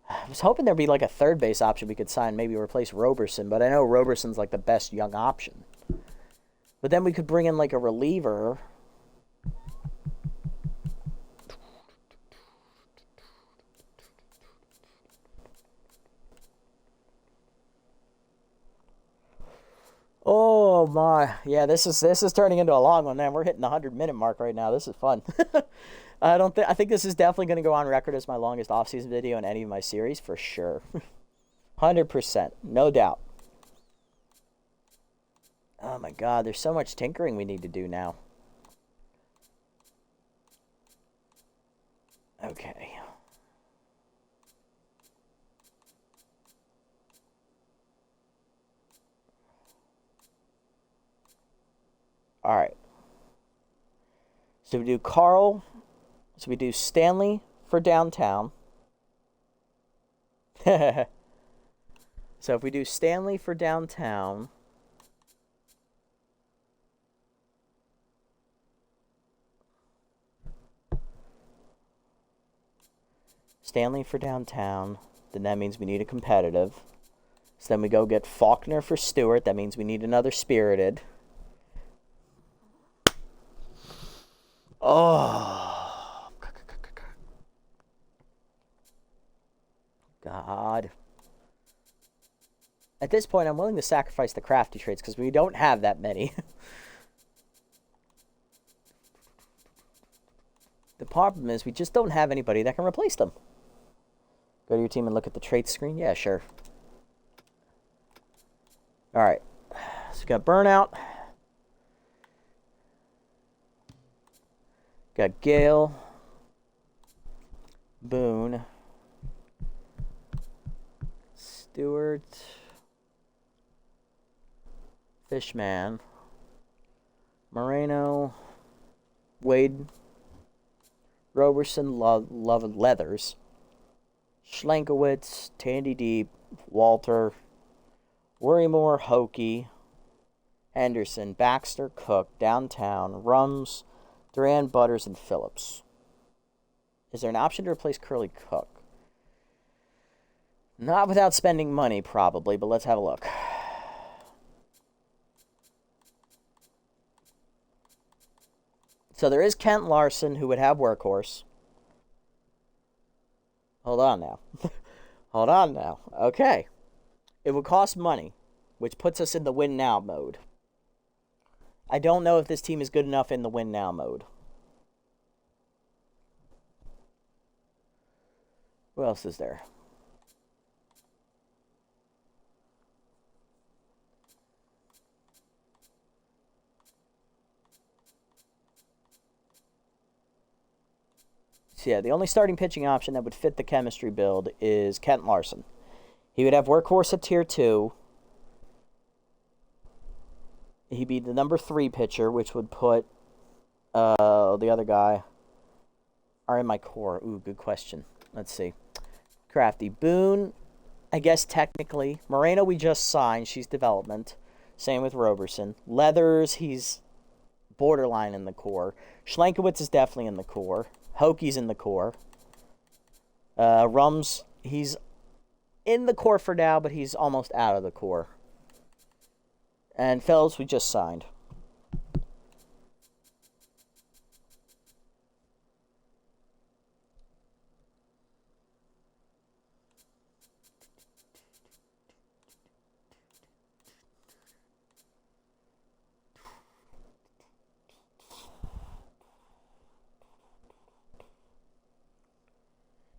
I was hoping there'd be like a third base option we could sign, maybe replace Roberson, but I know Roberson's like the best young option. But then we could bring in like a reliever. Oh my, yeah, this is turning into a long one, man. We're hitting the 100-minute mark right now. This is fun. I think this is definitely going to go on record as my longest off-season video in any of my series for sure. 100%, no doubt. Oh my God, there's so much tinkering we need to do now. Okay. All right. So we do Carl. So we do Stanley for Downtown. So if we do Stanley for Downtown. Stanley for Downtown. Then that means we need a competitive. So then we go get Faulkner for Stewart. That means we need another Spirited. Oh, God. At this point, I'm willing to sacrifice the crafty traits because we don't have that many. The problem is we just don't have anybody that can replace them. Go to your team and look at the traits screen? Yeah, sure. All right. So we got Burnout. Got Gale, Boone, Stewart, Fishman, Moreno, Wade, Roberson, Leathers, Schlenkowitz, Tandy Deep, Walter, Worrymore, Hokie, Henderson, Baxter, Cook, Downtown, Rums, Duran, Butters, and Phillips. Is there an option to replace Curly Cook? Not without spending money, probably, but let's have a look. So there is Kent Larson, who would have Workhorse. Hold on now. Hold on now. Okay. It would cost money, which puts us in the win now mode. I don't know if this team is good enough in the win now mode. Who else is there? So yeah, the only starting pitching option that would fit the chemistry build is Kent Larson. He would have Workhorse at Tier 2. He'd be the number 3 pitcher, which would put the other guy are in my core. Ooh, good question. Let's see. Crafty. Boone, I guess technically. Moreno we just signed. She's development. Same with Roberson. Leathers, he's borderline in the core. Schlenkowitz is definitely in the core. Hokie's in the core. Rums, he's in the core for now, but he's almost out of the core. And Phillips, we just signed.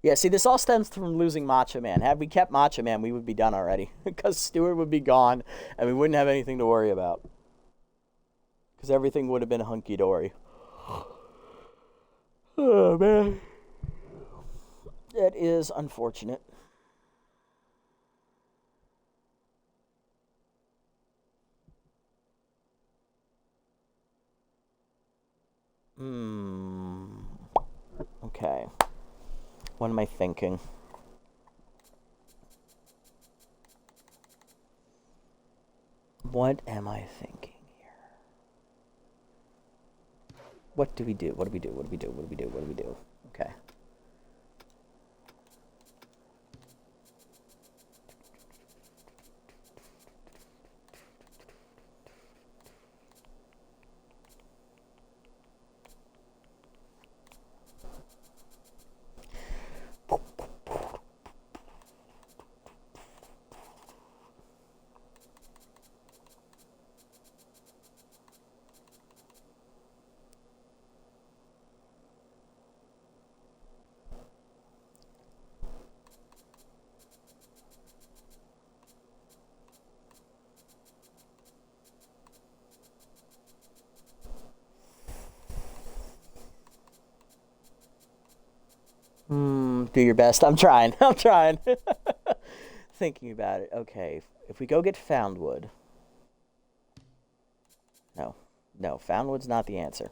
Yeah, see, this all stems from losing Macho Man. Had we kept Macho Man, we would be done already. Because Stewart would be gone, and we wouldn't have anything to worry about. Because everything would have been hunky-dory. Oh, man. That is unfortunate. Okay. What am I thinking? What am I thinking here? What do we do? What do we do? What do we do? What do we do? What do we do? Okay. Do your best. I'm trying. I'm trying. Thinking about it. Okay. If we go get Foundwood. No. No, Foundwood's not the answer.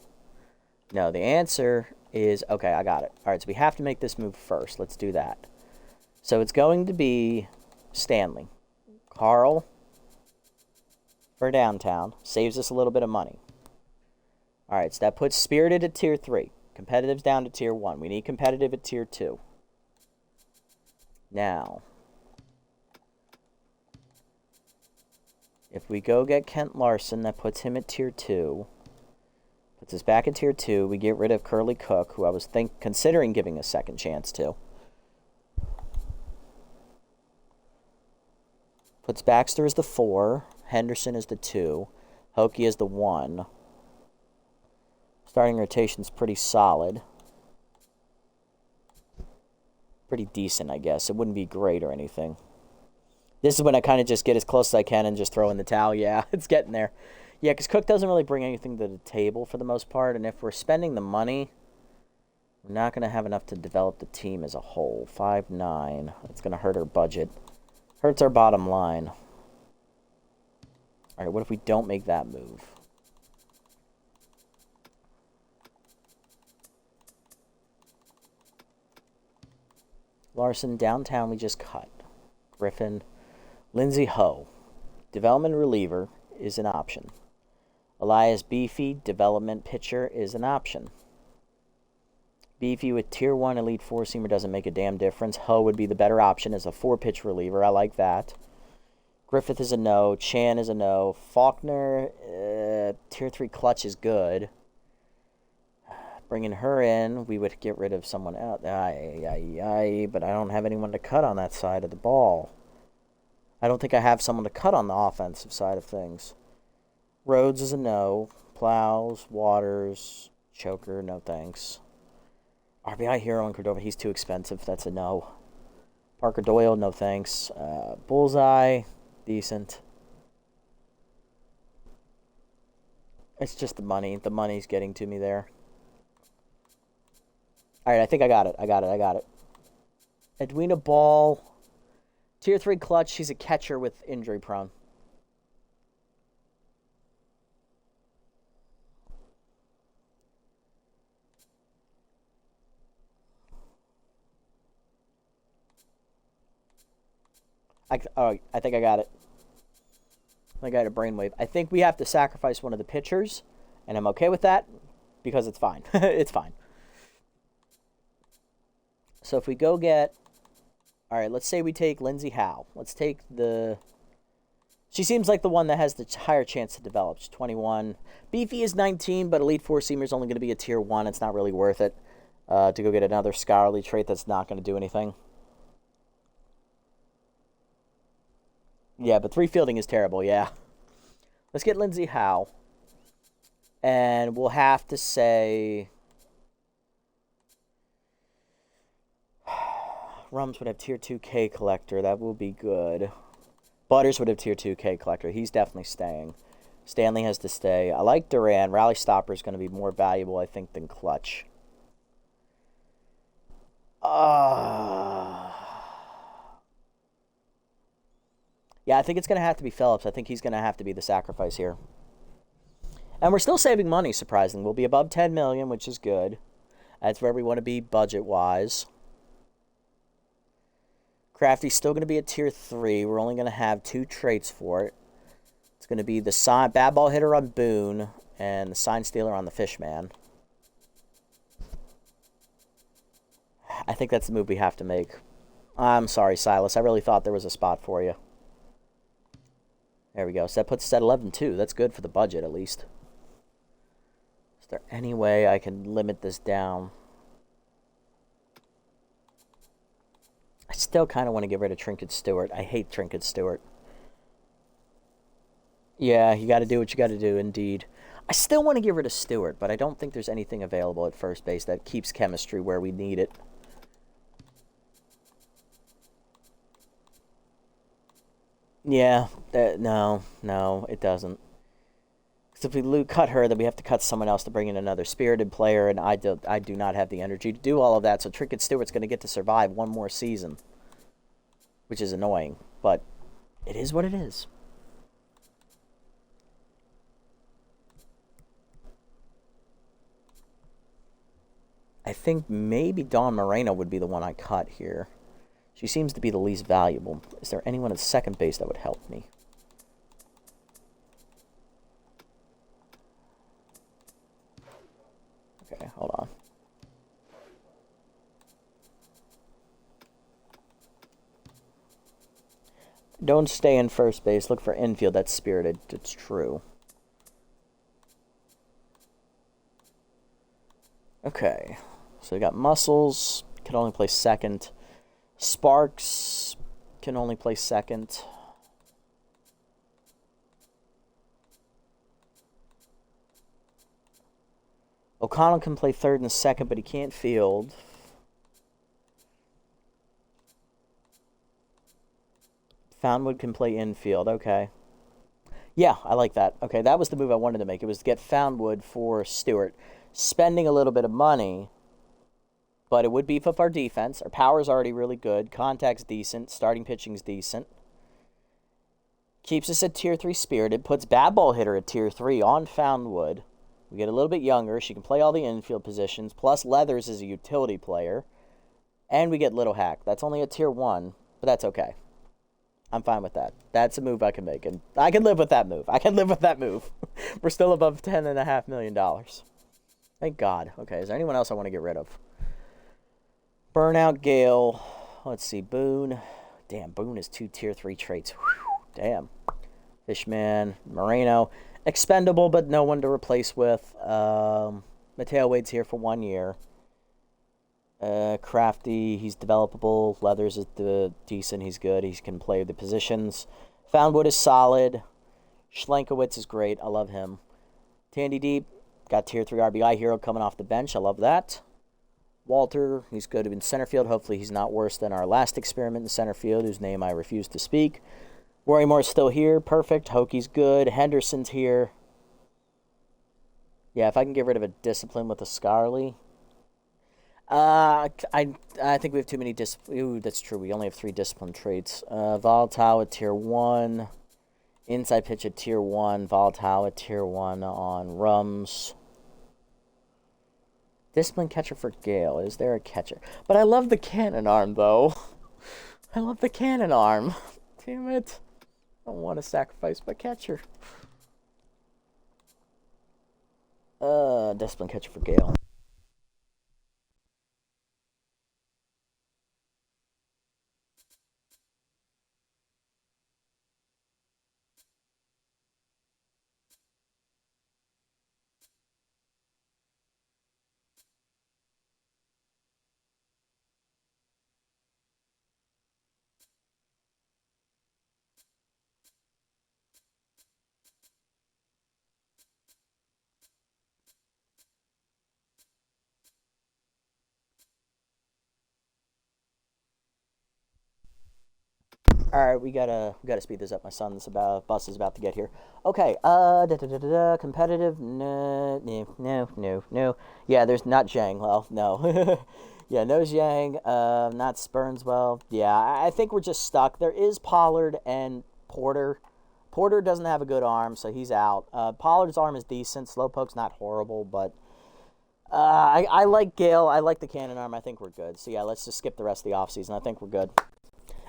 No, the answer is... Okay, I got it. All right, so we have to make this move first. Let's do that. So it's going to be Stanley. Carl for downtown. Saves us a little bit of money. All right, so that puts Spirited at Tier 3. Competitive's down to Tier 1. We need competitive at Tier 2. Now, if we go get Kent Larson, that puts him at Tier 2. Puts us back at Tier 2. We get rid of Curly Cook, who I was considering giving a second chance to. Puts Baxter as the 4. Henderson as the 2. Hokie as the 1. Starting rotation's pretty solid. Pretty decent, I guess. It wouldn't be great or anything. This is when I kind of just get as close as I can and just throw in the towel. Yeah, it's getting there. Yeah, because Cook doesn't really bring anything to the table for the most part. And if we're spending the money, we're not going to have enough to develop the team as a whole. 5'9". That's going to hurt our budget. Hurts our bottom line. All right, what if we don't make that move? Larson, downtown, we just cut. Griffin. Lindsay Ho. Development reliever is an option. Elias Beefy, development pitcher, is an option. Beefy with Tier 1 Elite 4-seamer doesn't make a damn difference. Ho would be the better option as a 4-pitch reliever. I like that. Griffith is a no. Chan is a no. Faulkner, Tier 3 clutch is good. Bringing her in, we would get rid of someone else. But I don't have anyone to cut on that side of the ball. I don't think I have someone to cut on the offensive side of things. Rhodes is a no. Plows, Waters, Choker, no thanks. RBI Hero and Cordova, he's too expensive. That's a no. Parker Doyle, no thanks. Bullseye, decent. It's just the money. The money's getting to me there. All right, I think I got it. Edwina Ball, Tier 3 clutch. She's a catcher with injury prone. I think I got it. I got a brainwave. I think we have to sacrifice one of the pitchers, and I'm okay with that because it's fine. It's fine. So if we go get... All right, let's say we take Lindsay Howe. Let's take the... She seems like the one that has the higher chance to develop. She's 21. Beefy is 19, but Elite Four Seamer is only going to be a Tier 1. It's not really worth it to go get another scholarly trait that's not going to do anything. Yeah, but 3 fielding is terrible, yeah. Let's get Lindsay Howe. And we'll have to say... Rums would have Tier 2 K Collector. That will be good. Butters would have Tier 2 K Collector. He's definitely staying. Stanley has to stay. I like Duran. Rally Stopper is going to be more valuable, I think, than Clutch. Yeah, I think it's going to have to be Phillips. I think he's going to have to be the sacrifice here. And we're still saving money, surprisingly. We'll be above 10 million, which is good. That's where we want to be budget-wise. Crafty's still going to be at Tier 3. We're only going to have 2 traits for it. It's going to be the Bad Ball Hitter on Boone and the Sign Stealer on the Fishman. I think that's the move we have to make. I'm sorry, Silas. I really thought there was a spot for you. There we go. So that puts us at 11-2. That's good for the budget, at least. Is there any way I can limit this down? I still kind of want to get rid of Trinket Stewart. I hate Trinket Stewart. Yeah, you got to do what you got to do, indeed. I still want to get rid of Stewart, but I don't think there's anything available at first base that keeps chemistry where we need it. Yeah, no, it doesn't. Because if we cut her, then we have to cut someone else to bring in another spirited player, and I do not have the energy to do all of that, so Trinket Stewart's going to get to survive one more season, which is annoying, but it is what it is. I think maybe Dawn Moreno would be the one I cut here. She seems to be the least valuable. Is there anyone at second base that would help me? Okay, hold on. Don't stay in first base. Look for infield. That's spirited. It's true. Okay. So we got Muscles. Can only play second. Sparks can only play second. O'Connell can play third and second, but he can't field. Foundwood can play infield. Okay. Yeah, I like that. Okay, that was the move I wanted to make. It was to get Foundwood for Stewart. Spending a little bit of money, but it would beef up our defense. Our power's already really good. Contact's decent. Starting pitching's decent. Keeps us at Tier 3 spirited. Puts Bad Ball Hitter at Tier 3 on Foundwood. We get a little bit younger. She can play all the infield positions. Plus, Leathers is a utility player. And we get Little Hack. That's only a Tier 1, but that's okay. I'm fine with that. That's a move I can make. And I can live with that move. We're still above $10.5 million. Thank God. Okay, is there anyone else I want to get rid of? Burnout Gale. Let's see. Boone. Damn, Boone is 2 Tier 3 traits. Whew, damn. Fishman. Moreno. Expendable, but no one to replace with. Mateo Wade's here for 1 year. Crafty, he's developable. Leathers is decent. He's good. He can play the positions. Foundwood is solid. Schlenkowitz is great. I love him. Tandy Deep. Got Tier 3 RBI hero coming off the bench. I love that. Walter, he's good in center field. Hopefully he's not worse than our last experiment in center field, whose name I refuse to speak. Worrymore's still here. Perfect. Hokie's good. Henderson's here. Yeah, if I can get rid of a discipline with a Scarly. I think we have too many Ooh, that's true. We only have 3 discipline traits. Volatile at Tier 1. Inside pitch at Tier 1. Volatile at Tier 1 on Rums. Discipline catcher for Gale. Is there a catcher? But I love the cannon arm, though. I love the cannon arm. Damn it. I don't want to sacrifice my catcher. Discipline catcher for Gale. All right, we gotta speed this up. My bus is about to get here. Okay, competitive. No. Yeah, there's not Zhang. Well, no. Yeah, no Zhang. Not Spurnswell. Yeah, I think we're just stuck. There is Pollard and Porter. Porter doesn't have a good arm, so he's out. Pollard's arm is decent. Slowpoke's not horrible, but I like Gale. I like the cannon arm. I think we're good. So yeah, let's just skip the rest of the offseason. I think we're good.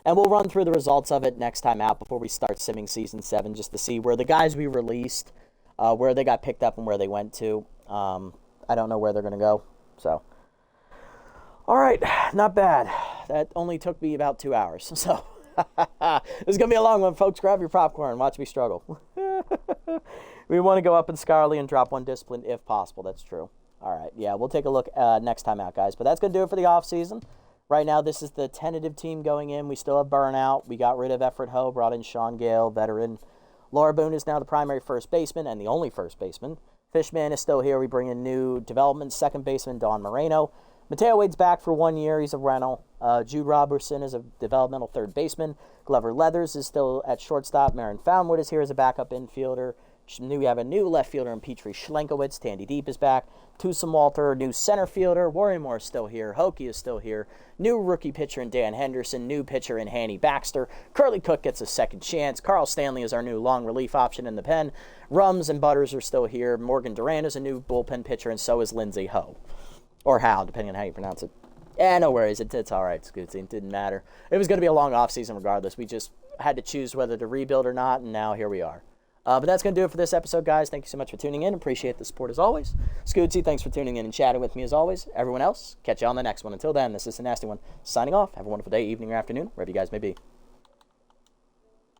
And we'll run through the results of it next time out before we start simming Season 7 just to see where the guys we released, where they got picked up and where they went to. I don't know where they're going to go. So, all right, not bad. That only took me about 2 hours. So, this is going to be a long one, folks. Grab your popcorn and watch me struggle. We want to go up in Scarly and drop 1 discipline if possible. That's true. All right, yeah, we'll take a look next time out, guys. But that's going to do it for the offseason. Right now, this is the tentative team going in. We still have Burnout. We got rid of Effort Ho, brought in Sean Gale, veteran. Laura Boone is now the primary first baseman and the only first baseman. Fishman is still here. We bring in new development second baseman, Don Moreno. Mateo Wade's back for 1 year. He's a rental. Jude Robertson is a developmental third baseman. Glover Leathers is still at shortstop. Marin Foundwood is here as a backup infielder. We have a new left fielder in Petrie Schlenkowitz. Tandy Deep is back. Tusum Walter, new center fielder. Warriemore is still here. Hokie is still here. New rookie pitcher in Dan Henderson. New pitcher in Hanny Baxter. Curly Cook gets a second chance. Carl Stanley is our new long relief option in the pen. Rums and Butters are still here. Morgan Duran is a new bullpen pitcher, and so is Lindsay Ho. Or Howe, depending on how you pronounce it. No worries. It's all right. It didn't matter. It was going to be a long offseason regardless. We just had to choose whether to rebuild or not, and now here we are. But that's going to do it for this episode, guys. Thank you so much for tuning in. Appreciate the support as always. Scootsy, thanks for tuning in and chatting with me as always. Everyone else, catch you on the next one. Until then, this is the Nasty One signing off. Have a wonderful day, evening, or afternoon, wherever you guys may be.